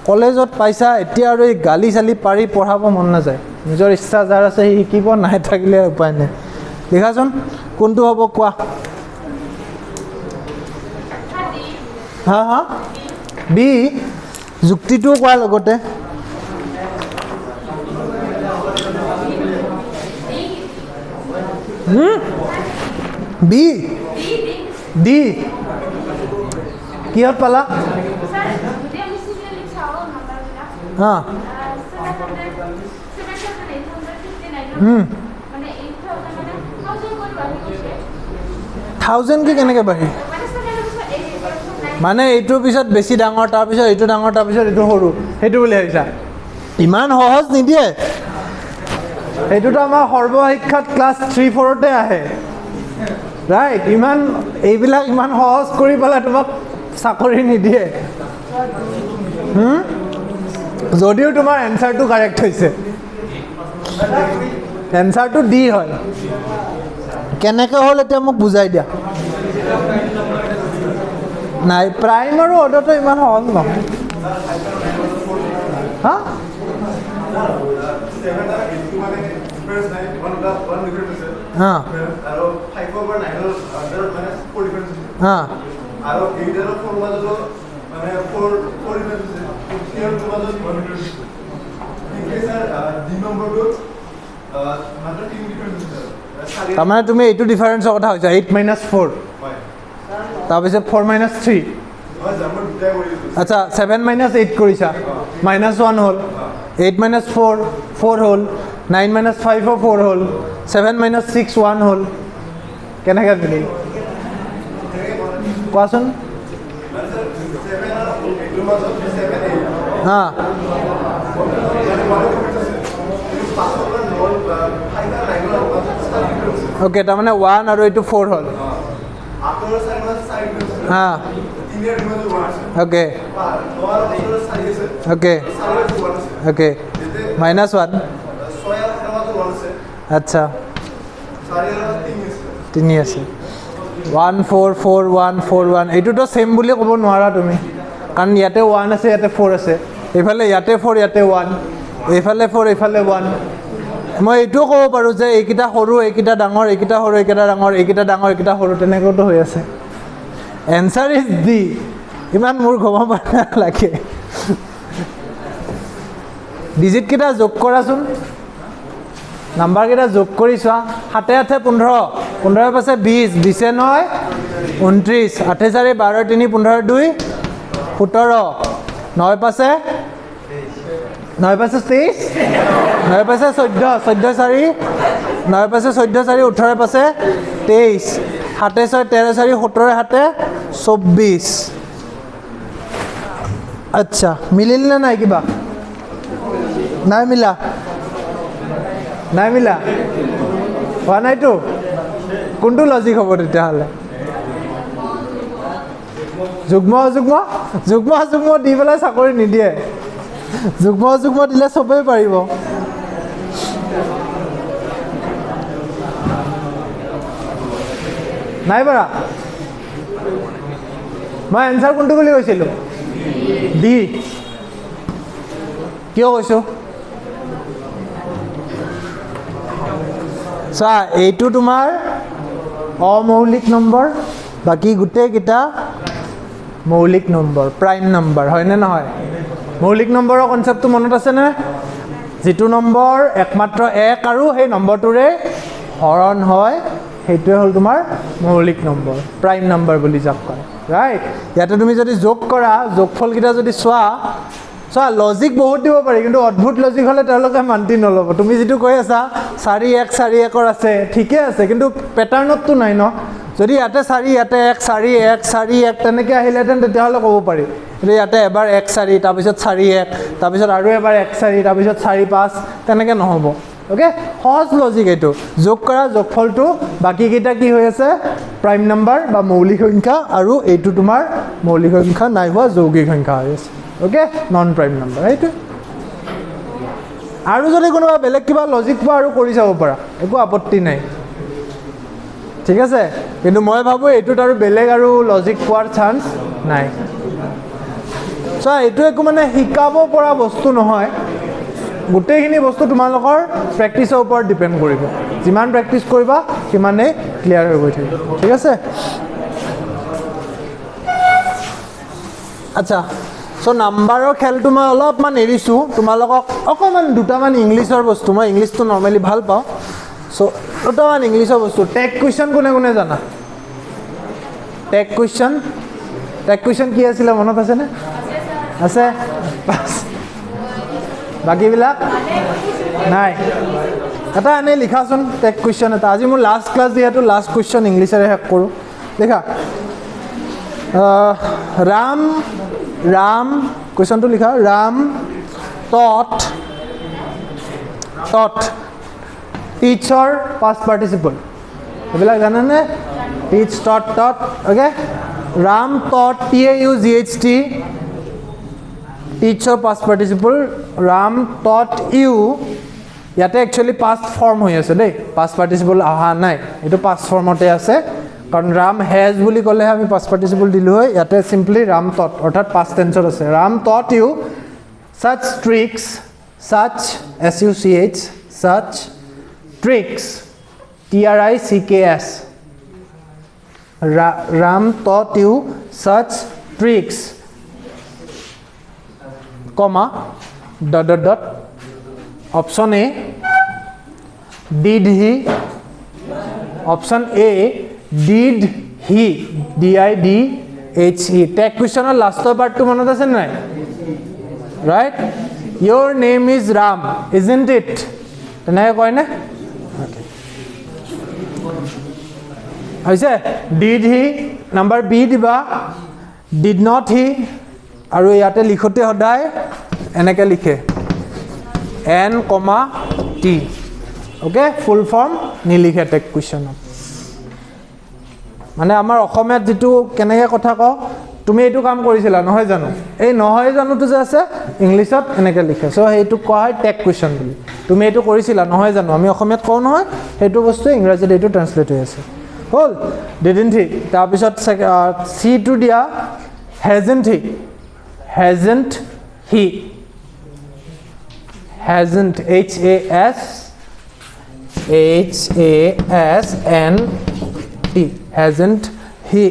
কলেজত পাইছা এতিয়া আৰু এই গালি চালি পাৰি পঢ়াব মন না যায় নিজৰ ইচ্ছা যাৰ আছে শিকিব নাই থাকিলে উপায় নাই দেখাচোন কোনটো হ'ব কোৱা হা হা বি যুক্তিটো কোৱা লগতে बी डी किहत पाला हाँ 1000 की केनेके बाढ़ी माने एटुर पिছত बेছি ডাঙৰ তাৰ পিছত এটু ডাঙৰ তাৰ পিছত এটু সৰু হেতু বুলি ভাবিছা ইমান সহজ নিদিয়ে এটুটো আমাৰ সৰ্বশিক্ষাত ক্লাস 3 4 তে আহে ৰাইট ইমান এইবিলাক ইমান সহজ কৰি পালা তোমাক চাকৰি নিদিয়ে যদিও তোমাৰ এনসাৰটো কাৰেক্ট হৈছে এনসাৰটো ডি হয় কেনেকৈ হল এটা মোক বুজাই দিয়া নাই প্ৰাইম আৰু অৰ্ডাৰটো ইমান সহজ নহয় হা हाँ हाँ तारमाने तुम एटु डिफारेंसर कथा होइसा 8 - 4 तार पिছত 4 - 3 अच्छा 7 - 8 কৰিছা -1 হল 8 - 4 4 হল 9 - 5 4 হল 7 - 6 1 হল কেনেকৈ দিলি কোৱাচোন হা ओके तारमाने 1 আৰু এটো 4 হল হা ओके ओके ओके -1 अच्छा 3 আছে 1 4 4 1 4 1 এটো তো সেম বুলি ক'ব নোৱাৰা তুমি কাৰণ ইয়াতে 1 আছে ইয়াতে 4 আছে এফালে ইয়াতে 4 ইয়াতে 1 এফালে 4 এফালে 1 মই এটো ক'ব পাৰো যে এইকিটা সৰু এইকিটা ডাঙৰ এইকিটা সৰু এইকিটা ডাঙৰ এইকিটা ডাঙৰ এইকিটা সৰু তেনেকৈতো হৈ আছে এনসাৰ ইজ ডি ইমান মোৰ গম পাৰা লাগে ডিজিট কিটা যোগ কৰাচোন নাম্বাৰ কিটা যোগ কৰি চোৱা 7 8 15 15 পাছে 20 20 নহয় 29 8 4 12 3 15 2 17 9 পাছে 9 পাছে 23 9 পাছে 14 14 4 9 পাছে 14 4 18 পাছে 23 7 6 13 4 17 7 24 अच्छा मिलिल ना নাই কিবা নাই মিলা নাই মিলা হোৱা নাইতো কোনটো লজিক হ'ব তেতিয়াহ'লে যুগ্ম যুগ্ম দি পেলাই চাকৰি নিদিয়ে যুগ্ম দিলে সবেই পাৰিব নাই পৰা মই এনসাৰ কোনটো বুলি কৈছিলো ডি কিয় কৈছো सा এইটো তোমাৰ অমৌলিক নম্বৰ বাকি গুটেই কিটা মৌলিক নম্বৰ প্ৰাইম নম্বৰ হয় না নহয় মৌলিক নম্বৰৰ কনসেপ্টটো মনত আছে না যেটো নম্বৰ একমাত্ৰ এক আৰু সেই নম্বৰটোৰে হৰণ হয় হেইটো হল তোমাৰ মৌলিক নম্বৰ প্ৰাইম নম্বৰ বুলি যাক কয় ৰাইট ইয়াতে তুমি যদি যোগ কৰা যোগফল কিটা যদি চোৱা লজিক বহুত দিব পাৰি কিন্তু অদ্ভুত লজিক হলে তেওঁলোকে মান্তি নলব তুমি যেটো কৈ আছা 4 1 4 1 আছে ঠিকে আছে কিন্তু প্যাটাৰ্নতটো নাই ন যদি ইয়াতে 4 ইয়াতে 1 4 1 4 1 তেনেকৈ আহিলেহেঁতেন তেতিয়াহ'লে ক'ব পাৰি যে ইয়াতে এবাৰ 1 4 তাৰপিছত 4 1 তাৰপিছত আৰু এবাৰ 1 4 তাৰপিছত 4 5 তেনেকৈ নহ'ব ওকে সহজ লজিক এইটো যোগ কৰা যোগফলটো বাকীকেইটা কি হৈ আছে প্ৰাইম নাম্বাৰ বা মৌলিক সংখ্যা আৰু এইটো তোমাৰ মৌলিক সংখ্যা নাই হোৱা যৌগিক সংখ্যা হৈ আছে ওকে নন প্ৰাইম নাম্বাৰ এইটো আৰু যদি কোনোবা বেলেগ কিবা লজিক পোৱা আৰু কৰি যাব পাৰা একো আপত্তি নাই ঠিক আছে কিন্তু মই ভাবোঁ এইটোত আৰু বেলেগ আৰু লজিক পোৱাৰ চান্স নাই চ' এইটো একো মানে শিকাব পৰা বস্তু নহয় গোটেইখিনি বস্তু তোমালোকৰ প্ৰেক্টিছৰ ওপৰত ডিপেণ্ড কৰিব যিমান প্ৰেক্টিছ কৰিবা সিমানেই ক্লিয়াৰ হৈ গৈ থাকিব ঠিক আছে আচ্ছা চ' নাম্বাৰৰ খেলটো মই অলপমান এৰিছোঁ তোমালোকক অকণমান দুটামান ইংলিছৰ বস্তু মই ইংলিছটো নৰ্মেলি ভাল পাওঁ চ' দুটামান ইংলিছৰ বস্তু টেগ কুৱেশ্যন কোনে কোনে জানা টেগ কুৱেশ্যন কি আছিলে মনত আছেনে আছে বাকীবিলাক নাই এটা এনেই লিখাচোন টেগ কুৱেশ্যন এটা আজি মোৰ লাষ্ট ক্লাছ যিহেতু লাষ্ট কুৱেশ্যন ইংলিছেৰে শেষ কৰোঁ লিখা ৰাম কুৱেশ্যনটো লিখা Ram taught teacher past participle এইবিলাক জানেনে teach taught okay Ram taught TAUGHT teacher past participle Ram taught you ইয়াতে একচুৱেলি past form হৈ আছে দেই past participle অহা নাই এইটো past formতে আছে কাৰণ ৰাম হেজ বুলি ক'লে আমি past participle দিলোঁ হয় ইয়াতে simply ৰাম taught অৰ্থাৎ past tense আছে Ram taught you such tricks such SUCH such tricks TRICKS Ram taught you such tricks comma ... option A did he option A did he DIDHE tag question last part to manot ase nai right your name is Ram isn't it tenai koy na okay hoise did he number B diba did not he aru yate likhote hoday enake likhe N, T okay full form nilikhe tag question মানে আমাৰ অসমত যেটো কেনেকে কথা ক তুমি এটো কাম কৰিছিলা নহয় জানো এই নহয় জানোটো যে আছে ইংলিশত এনেকে লিখে সো হেতু কোৱা হয় টেগ কোৱেশ্চন বুলি তুমি এটো কৰিছিলা নহয় জানো আমি অসমত কও নহয় হেতু বস্তু ইংৰাজীত এটো ট্ৰান্সলেট হৈ আছে হল ডিডন্ট হি তাৰ পিছত সি টু দিয়া hasn't he hasn't HASNT hasn't he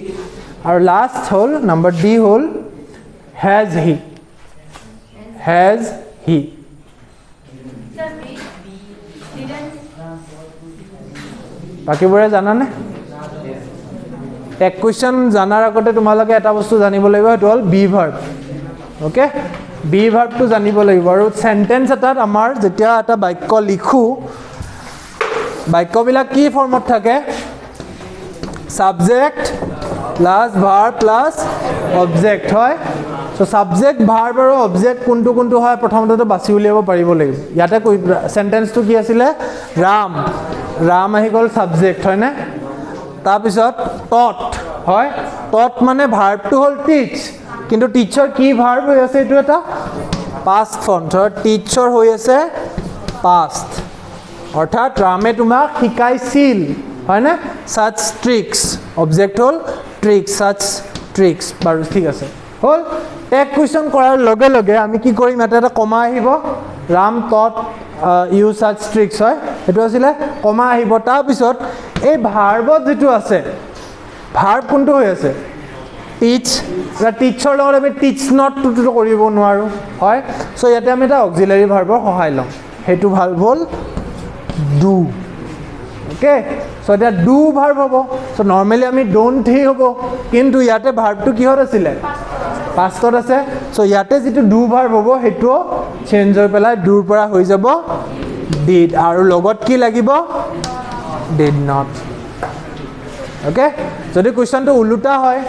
our last whole number D whole has he বাকি বৰে জানা নে টেগ কোৱেশ্চন জানাৰ আগতে তোমালোকে এটা বস্তু জানিব লাগিব হেতু হল বি ভাৰ্ব ওকে বি ভাৰ্বটো জানিব লাগিব আৰু সেন্টেন্স এটাত আমাৰ যেতিয়া এটা বাক্য লিখো বাক্যবিলাক কি ফৰ্মত থাকে subject plus verb plus object হয় সো subject verb আৰু object কোনটো কোনটো হয় প্ৰথমতে বাছি উলিয়াব পাৰিব লাগিব ইয়াতে সেন্টেন্সটো কি আছিল ৰাম আহি গল subject হয় না তাৰ পিছত taught হয় taught মানে ভাৰ্বটো হল teach কিন্তু টিচাৰ কি ভাৰ্ব হৈ আছে এটো এটা past form ধৰ টিচাৰ হৈ আছে past অৰ্থাৎ ৰামে তোমাক শিকাইছিল হয় না such tricks object হল tricks such tricks বাৰু ঠিক আছে হল টেগ কোৱেশ্চন কৰাৰ লগে লগে আমি কি কৰিম এটা কমা আহিব Ram taught you such tricks হয় এটো আছিল কমা আহিব তাৰ পিছত এই ভাৰ্বত যেটো আছে ভাৰ্ব কোনটো হৈ আছে teach বা টিচাৰ লগত আমি teach not to কৰিব নোৱাৰো হয় সো ইয়াতে আমি এটা অক্সিলাৰি ভাৰ্বৰ সহায় লম হেতু verb hall do okay so এটা do ভাৰ্ব হ'ব সো নৰমালি আমি don't হি হ'ব কিন্তু ইয়াতে ভাৰ্বটো কিহত আছিল পাষ্টত আছে সো ইয়াতে যেটো do ভাৰ্ব হ'ব হেতু চেঞ্জ হৈ পেলাই doৰ পৰা হৈ যাব did আৰু লগত কি লাগিব did not ওকে যদি কুৱেশ্যনটো উল্টা হয়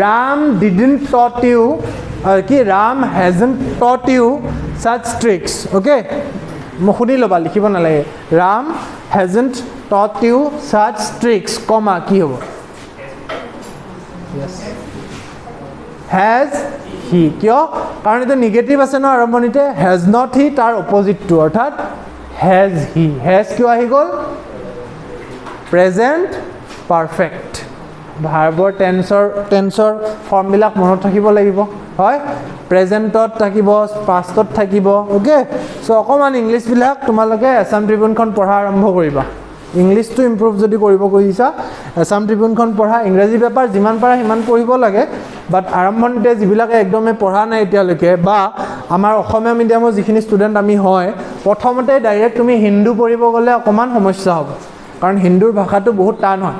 ৰাম ডিডন্ট টট ইউ কি Ram hasn't taught you such tricks okay মই শুনি ল'বা লিখিব নালাগে Ram hasn't taught you such tricks comma কি হ'ব yes has he কিয় কাৰণ এটা নেগেটিভ আছে ন আৰম্ভণিতে has not he তাৰ অপজিটটো অৰ্থাৎ has he has কিয় আহি গ'ল present perfect ভাৰ্বৰ টেন্সৰ ফৰ্মবিলাক মনত ৰাখিব লাগিব হয় প্ৰেজেন্টত থাকিব পাষ্টত থাকিব ওকে সো অকমান ইংলিশবিলাক তোমালোকে আসাম ট্ৰিবিউনখন পঢ়া আৰম্ভ কৰিবা ইংলিশটো ইমপ্ৰুভ যদি কৰিব কৈছা আসাম ট্ৰিবিউনখন পঢ়া ইংৰাজী পেপাৰ যিমান পাৰা সিমান পঢ়িব লাগে বাট আৰম্ভণিতে যিবিলাকে একদমে পঢ়া নাই এতিয়ালৈকে বা আমাৰ অসমীয়া মিডিয়ামৰ যিখিনি ষ্টুডেণ্ট আমি হয় প্ৰথমতে ডাইৰেক্ট তুমি হিন্দু পঢ়িব গ'লে অকমান সমস্যা হ'ব কাৰণ হিন্দুৰ ভাষাটো বহুত টান হয়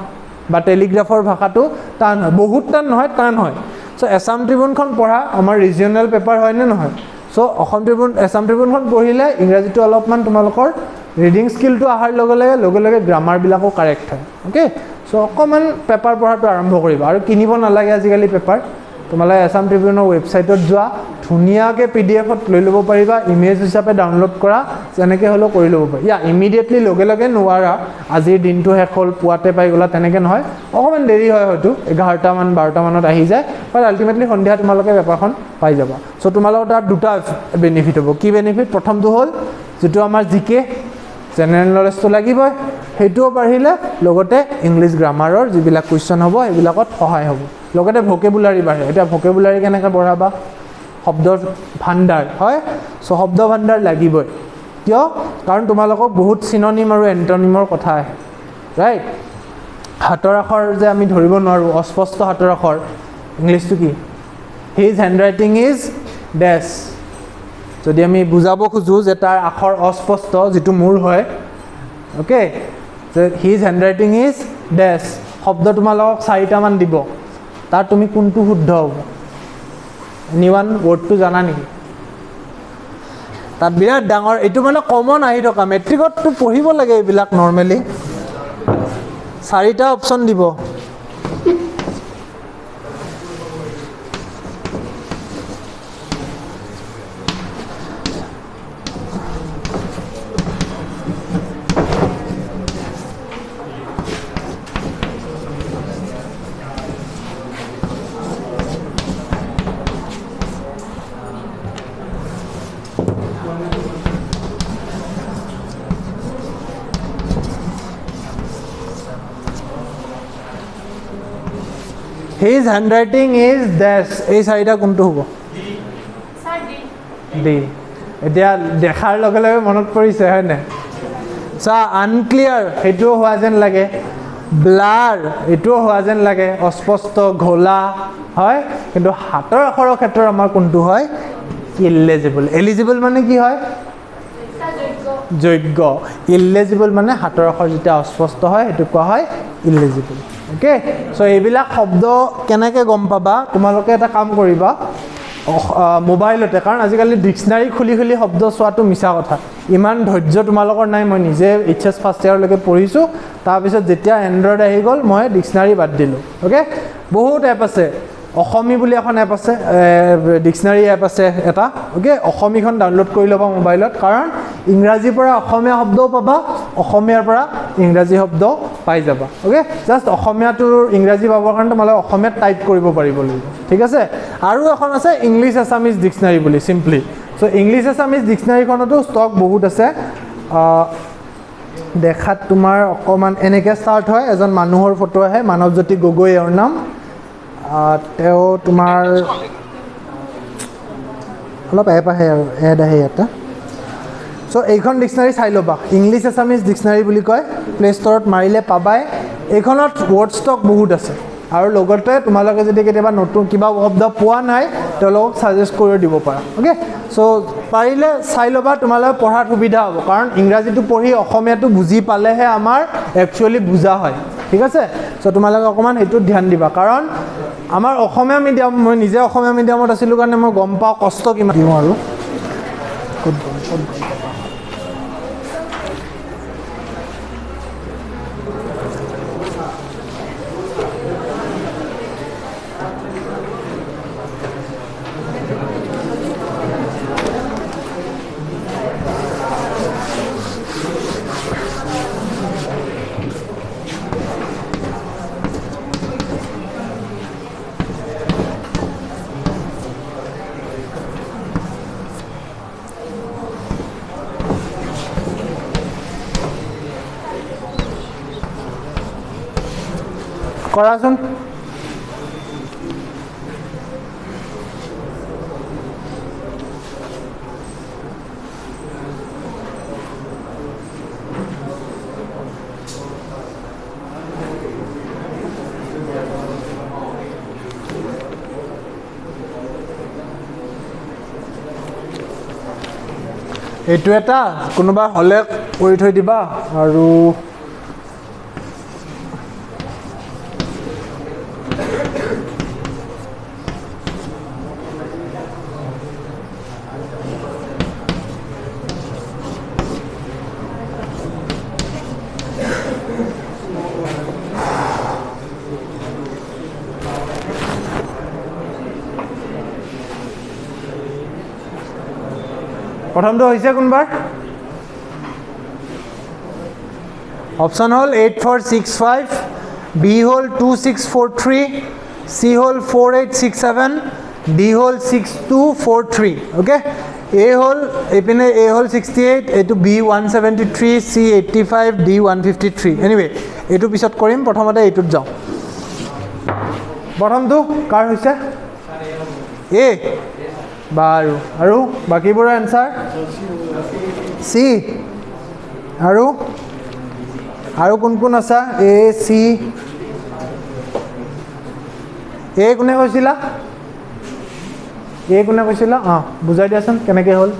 বা টেলিগ্ৰাফৰ ভাষাটো টান হয় বহুত টান নহয় টান হয় সো আসাম ট্ৰিবিউনখন পঢ়া আমাৰ ৰিজিয়নেল পেপাৰ হয় নে নহয় সো অসম ট্ৰিবিউন আসাম ট্ৰিবিউনখন পঢ়িলে ইংৰাজীটো অলপমান তোমালোকৰ ৰিডিং স্কিলটো আহাৰ লগে লগে গ্ৰামাৰবিলাকো কাৰেক্ট হয় ওকে সো অকমান পেপাৰ পঢ়াটো আৰম্ভ কৰিবা আৰু কিনিব নালাগে আজিকালি পেপাৰ তোমালোকে আসাম ট্ৰিবিউনৰ ৱেবছাইটত যোৱা ধুনীয়াকৈ পিডিএফত লৈ ল'ব পাৰিবা ইমেজ হিচাপে ডাউনলোড কৰা যেনেকৈ হ'লেও কৰি ল'ব পাৰি ইমিডিয়েটলি লগে নোৱাৰা আজিৰ দিনটো শেষ হ'ল পুৱাতে পাই গ'লা তেনেকৈ নহয় অকণমান দেৰি হয় হয়তো 11টা মান 12টা মানত আহি যায় বাট আল্টিমেটলি সন্ধিয়া তোমালোকে পেপাৰখন পাই যাবা সো তোমালোকৰ তাত দুটা বেনিফিট হ'ব কি বেনিফিট প্ৰথমটো হ'ল যিটো আমাৰ জিকে জেনেৰেল নলেজটো লাগিবই সেইটোও বাঢ়িলে লগতে ইংলিছ গ্ৰামাৰৰ যিবিলাক কুৱেশ্যন হ'ব সেইবিলাকত সহায় হ'ব লগতে ভকেবুলাৰী বাঢ়ে এতিয়া ভকেবুলাৰী কেনেকৈ বঢ়াবা শব্দৰ ভাণ্ডাৰ হয় সো শব্দ ভাণ্ডাৰ লাগিবই কিয় কাৰণ তোমালোকক বহুত চিননিম আৰু এণ্টনিমৰ কথা আহে ৰাইট হাতৰ আখৰ যে আমি ধৰিব নোৱাৰোঁ অস্পষ্ট হাতৰ আখৰ ইংলিছটো কি হিজ হেণ্ডৰাইটিং ইজ ডেছ যদি আমি বুজাব খোজোঁ যে তাৰ আখৰ অস্পষ্ট যিটো মূৰ হয় ওকে যে হিজ হেণ্ডৰাইটিং ইজ ডেছ শব্দ তোমালোকক 4টামান দিব তাৰ তুমি কোনটো শুদ্ধ হ'ব এনিৱান ৱৰ্ডটো জানা নেকি তাত বিৰাট ডাঙৰ এইটো মানে কমন আহি থকা মেট্ৰিকতটো পঢ়িব লাগে এইবিলাক নৰ্মেলি 4টা অপশ্যন দিব His handwriting is dash এই 4টা কোনটো হ'ব ডি এতিয়া দেখাৰ লগে মনত পৰিছে হয় না সা আনক্লিয়াৰ সেইটোও হোৱা যেন লাগে ব্লাৰ এইটোও হোৱা যেন লাগে অস্পষ্ট ঘোলা হয় কিন্তু হাতৰ আখৰৰ ক্ষেত্ৰত আমাৰ কোনটো হয় ইলিজিবল এলিজিবল মানে কি হয় যোগ্য ইলিজিবল মানে হাতৰ আখৰ যেতিয়া অস্পষ্ট হয় সেইটো কোৱা হয় ইলিজিবল ওকে সো এইবিলাক শব্দ কেনেকৈ গম পাবা তোমালোকে এটা কাম কৰিবা মোবাইলতে কাৰণ আজিকালি ডিক্সনাৰী খুলি শব্দ চোৱাটো মিছা কথা ইমান ধৈৰ্য তোমালোকৰ নাই মই নিজে এইচএছ ফাৰ্ষ্ট ইয়াৰলৈকে পঢ়িছোঁ তাৰপিছত যেতিয়া এণ্ড্ৰইড আহি গ'ল মই ডিক্সনাৰী বাদ দিলোঁ ওকে বহুত এপ আছে অসমী বুলি এখন এপ আছে ডিক্সনাৰী এপ আছে এটা ওকে অসমীখন ডাউনলোড কৰি ল'বা মোবাইলত কাৰণ ইংৰাজীৰ পৰা অসমীয়া শব্দও পাবা অসমীয়াৰ পৰা ইংৰাজী শব্দ পাই যাবা ওকে জাষ্ট অসমীয়াটোৰ ইংৰাজী পাবৰ কাৰণে তোমালোকে অসমীয়াত টাইপ কৰিব পাৰিব লাগিব ঠিক আছে আৰু এখন আছে ইংলিছ আছামিজ ডিক্সনাৰী বুলি চিম্পলি সো ইংলিছ আছামিজ ডিক্সনাৰীখনতো ষ্টক বহুত আছে দেখাত তোমাৰ অকণমান এনেকৈ ষ্টাৰ্ট হয় এজন মানুহৰ ফটো আহে মানৱজ্যোতি গগৈ এওঁৰ নাম তেওঁ তোমাৰ অলপ এপ আহে আৰু এড আহে ইয়াতে সো এইখন ডিক্সনাৰী চাই ল'বা ইংলিছ আছামিজ ডিক্সনাৰী বুলি কয় প্লে ষ্টৰত মাৰিলে পাবাই এইখনত ৱৰ্ড ষ্টক বহুত আছে আৰু লগতে তোমালোকে যদি কেতিয়াবা নতুন কিবা শব্দ পোৱা নাই তেওঁলোকক ছাজেষ্ট কৰি দিব পাৰা ওকে সো পাৰিলে চাই ল'বা তোমালোকে পঢ়াত সুবিধা হ'ব কাৰণ ইংৰাজীটো পঢ়ি অসমীয়াটো বুজি পালেহে আমাৰ একচুৱেলি বুজা হয় ঠিক আছে সো তোমালোকে অকণমান সেইটোত ধ্যান দিবা কাৰণ আমাৰ অসমীয়া মিডিয়াম মই নিজে অসমীয়া মিডিয়ামত আছিলোঁ কাৰণে মই গম পাওঁ কষ্ট কিমান দিওঁ আৰু কৰাচোন এইটো এটা কোনোবা হলে কৰি থৈ দিবা আৰু প্ৰথমটো হৈছে কোনবাৰ অপচন হল 8465 বি হল 2643 সি হল 4867 ডি হল 6243 ওকে এ হল এপিনে এ হল 68 এটো বি 173 সি 85 ডি 153 এনিৱে এটো পিছত কৰিম প্ৰথমতে এটোত যাও প্ৰথমটো কাৰ হৈছে এ বাৰু আৰু বাকিবোৰৰ আনসাৰ সি আৰু কোন আছে এ সি এ কোনে কৈছিলা বুজাই দিয়াচোন কেনেকৈ হ'ল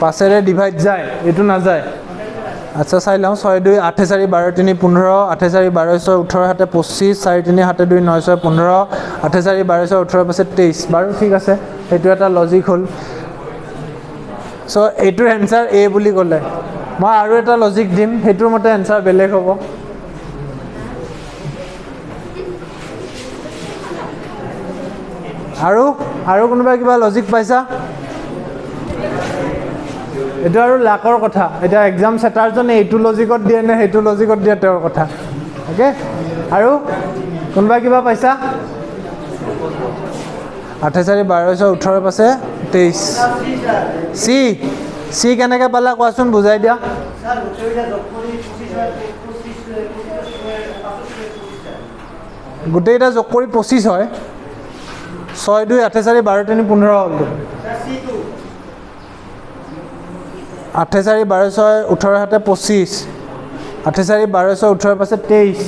পাঁচেৰে ডিভাইড যায় এইটো নাযায় আচ্ছা চাই লওঁ 6 2 8 4 12 3 15 8 4 12 6 18 7 25 4 3 7 2 9 6 15 8 4 12 6 18 পাছে 23 বাৰু ঠিক আছে এইটো এটা লজিক হ'ল সো এইটোৰ এনসাৰ এ বুলি ক'লে মই আৰু এটা লজিক দিম সেইটোৰ মতে এনসাৰ বেলেগ হ'ব আৰু কোনোবা কিবা লজিক পাইছা এটা আৰু লাকৰ কথা এটা এক্সাম সেটাৰজনে এইটো লজিকত দিয়ে নে সেইটো লজিকত দিয়ে তেওঁৰ কথা ওকে আৰু কোনবা কিবা পাইছা 8 4 12 18 পাছে 23 সি কেনেকৈ পালা কোৱাচোন বুজাই দিয়া স্যাৰ গোটেইটা যোগ কৰি 25 গোটেইটা যোগ কৰি 25 হয় 6 2 8 4 12 3 15 হ'ল সি 8 4 12 6 18 7 25 8 4 12 6 18 পাছে 23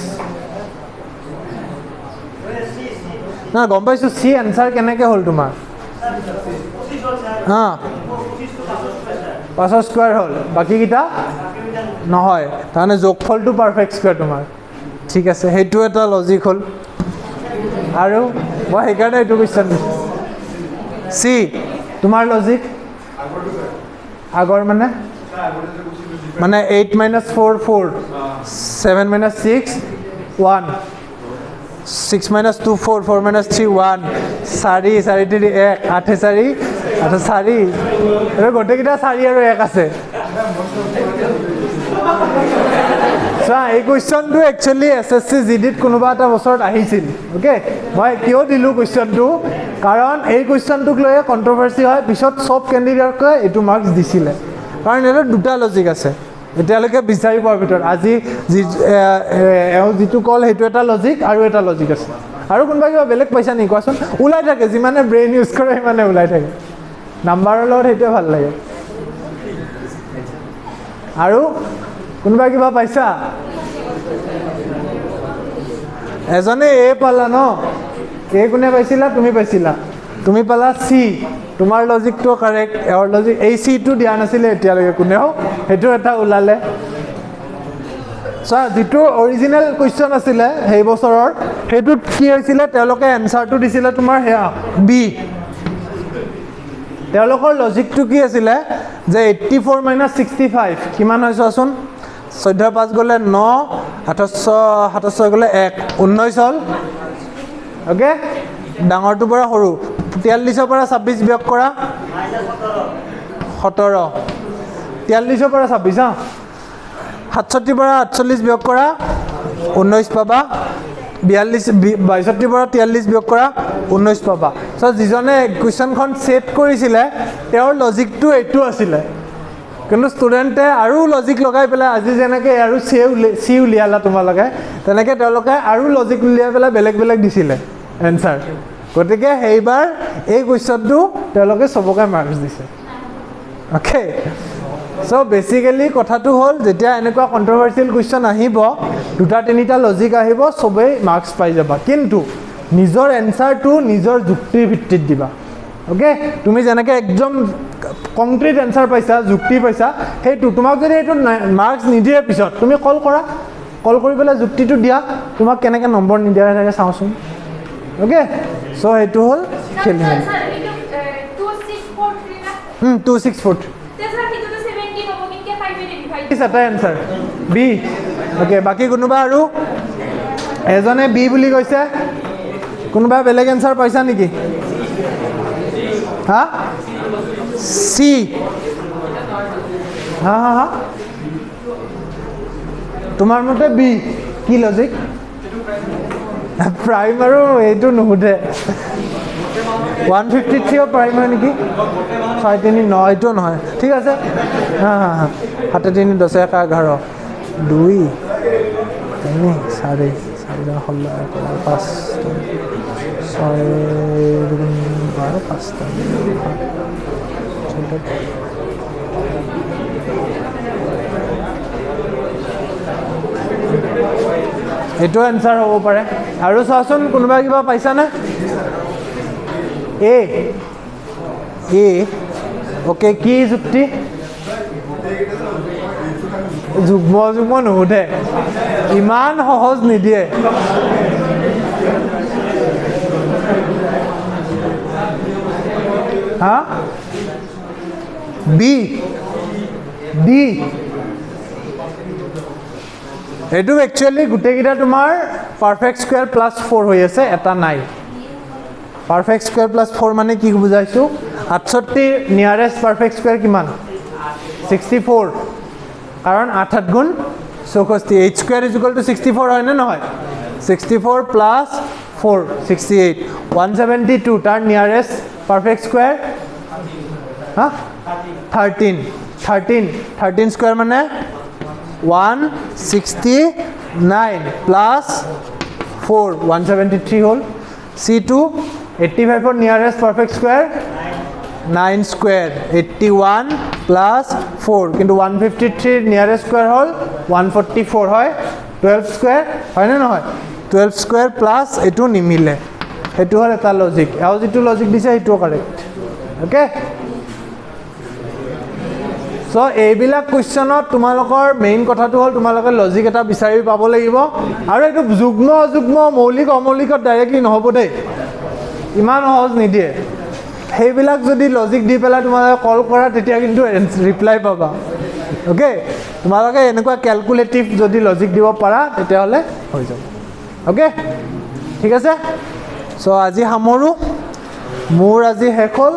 না গম পাইছো সি আনসাৰ কেনেকৈ হ'ল তোমাৰ 25 হ'ল স্যাৰ হা 5 স্কয়াৰ হ'ল বাকি কিটা নহয় তানে যোগফলটো পাৰফেক্ট স্কয়াৰ তোমাৰ ঠিক আছে হেতু এটা লজিক হ'ল আৰু মই হেকাৰণে এইটো কোৱেশ্চন সি তোমাৰ লজিক আগৰ মানে 8 - 4 4 7 - 6 1 6 - 2 4 4 - 3 1 4 4 3 1 8 4 8 4 এৰ গোটে কিটা 4 আৰু 1 আছে সো এই কোৱেশ্চনটো একচুয়ালি এসএসসি জিডিত কোনোবা এটা বছৰত আহিছিল ওকে মই কিয় দিলু কোৱেশ্চনটো কাৰণ এই কোৱেশ্চনটোক লৈ কন্ট্ৰভাৰ্সি হয় পিছত সব ক্যান্ডিডেটকে এটো মাৰ্কস দিছিলে কাৰণ এৰ দুটা লজিক আছে এতিয়ালৈকে বিচাৰি পোৱাৰ ভিতৰত আজি যিটো কল হেতু এটা লজিক আৰু এটা লজিক আছে আৰু কোনবা কিবা বেলেগ পইচা নি কোৱাচোন উলাই থাকে যিমানে ব্ৰেইন ইউজ কৰে মানে উলাই থাকে নাম্বাৰৰ লগত হেতু ভাল লাগে আৰু কোনবা কিবা পাইছা এজনে এ পালা ন এ কোনে পাইছিলা তুমি পালা সি তোমাৰ লজিকটো কাৰেক্ট এৰ লজিক এই সি টু দিয়া নাছিলে এতিয়ালৈকে কোনেও হেতু এটা উলালে সো যেটো অৰিজিনাল কোৱেশ্চন আছিলে সেই বছৰৰ হেতুত কি হৈছিল তেওঁলোকে আনসাৰটো দিছিলে তোমাৰ হেয়া বি তেওঁলোকৰ লজিকটো কি আছিল যে 84 - 65 কিমান হয় চোৱাচোন 14 5 গলে 9 27 গলে 1 19 হল ওকে ডাঙৰটো পৰা সৰু 43 পৰা 26 বিয়োগ কৰা 17 43 পৰা 26 হা 67 পৰা 48 বিয়োগ কৰা 19 পাবা 42 62 পৰা 43 বিয়োগ কৰা 19 পাবা চ' যিজনে কুৱেশ্যনখন ছেট কৰিছিলে তেওঁৰ লজিকটো এইটো আছিলে কিন্তু ষ্টুডেণ্টে আৰু লজিক লগাই পেলাই আজি যেনেকৈ আৰু চি উলিয়ালা তোমালোকে তেনেকৈ তেওঁলোকে আৰু লজিক উলিয়াই পেলাই বেলেগ বেলেগ দিছিলে এনচাৰ গতিকে সেইবাৰ এই কুৱেশ্যনটো তেওঁলোকে চবকে মাৰ্কছ দিছে অ'কে চ' বেচিকেলি কথাটো হ'ল যেতিয়া এনেকুৱা কণ্ট্ৰভাৰ্চিয়েল কুৱেশ্যন আহিব দুটা তিনিটা লজিক আহিব চবেই মাৰ্কছ পাই যাবা কিন্তু নিজৰ এনচাৰটো নিজৰ যুক্তিৰ ভিত্তিত দিবা অ'কে তুমি যেনেকৈ একদম কংক্ৰিট এনচাৰ পাইছা যুক্তি পাইছা সেইটো তোমাক যদি সেইটো মাৰ্কছ নিদিয়ে পিছত তুমি কল কৰা কল কৰি পেলাই যুক্তিটো দিয়া তোমাক কেনেকৈ নম্বৰ নিদিয়া থাকে চাওঁচোন অ'কে চ' সেইটো হ'ল খেলি মেলি 2643 এটা এনচাৰ বি অ'কে বাকী কোনোবা আৰু এজনে বি বুলি কৈছে কোনোবা বেলেগ এনচাৰ পাইছা নেকি হা চি হা হা হা তোমাৰ মতে বি কি লজিক প্ৰাইম আৰু এইটো নুসুধে 153 প্ৰাইম হয় নেকি 6-3-9 এইটো নহয় ঠিক আছে হা হা হা 7-3 10 11 2 3 4 4 5 6 12 5 এইটো এনচাৰ হ'ব পাৰে আৰু চাচোন কোনোবা কিবা পাইছানে এ অ'কে কি যুক্তি যুগ্ম নুসুধে ইমান সহজ নিদিয়ে হা বি ডি এইটো একচুৱেলি গোটেইকেইটা তোমাৰ পাৰফেক্ট স্কুৱেৰ প্লাছ 4 হৈ আছে এটা নাই পাৰফেক্ট স্কুৱেৰ প্লাছ 4 মানে কি বুজাইছোঁ 68 নিয়াৰেষ্ট পাৰফেক্ট স্কুৱেৰ কিমান 64 কাৰণ 8 গুণ 64 H square is equal to 64 হয়নে নহয় 64 প্লাছ 4 68 172 তাৰ নিয়াৰেষ্ট পাৰফেক্ট স্কুৱেৰ হা 13 স্কুৱেৰ মানে 169 প্লাছ 4 173 হ'ল C2 85 nearest perfect square 9 square 81 plus 4 কিন্তু 153 নিয়াৰেষ্ট স্কুৱেৰ হ'ল 144 হয় 12 স্কুৱেৰ হয়নে নহয় 12 স্কুৱেৰ প্লাছ এইটো নিমিলে সেইটো হ'ল এটা লজিক আৰু যিটো লজিক দিছে সেইটোও কাৰেক্ট অ'কে চ' এইবিলাক কুৱেশ্যনত তোমালোকৰ মেইন কথাটো হ'ল তোমালোকে লজিক এটা বিচাৰি পাব লাগিব আৰু এইটো যুগ্ম অযুগ্ম মৌলিক অমৌলিকত ডাইৰেক্টলি নহ'ব দেই ইমান সহজ নিদিয়ে সেইবিলাক যদি লজিক দি পেলাই তোমালোকে কল কৰা তেতিয়া কিন্তু ৰিপ্লাই পাবা অ'কে তোমালোকে এনেকুৱা কেলকুলেটিভ যদি লজিক দিব পাৰা তেতিয়াহ'লে হৈ যাব অ'কে ঠিক আছে চ' আজি সামৰোঁ মোৰ আজি শেষ হ'ল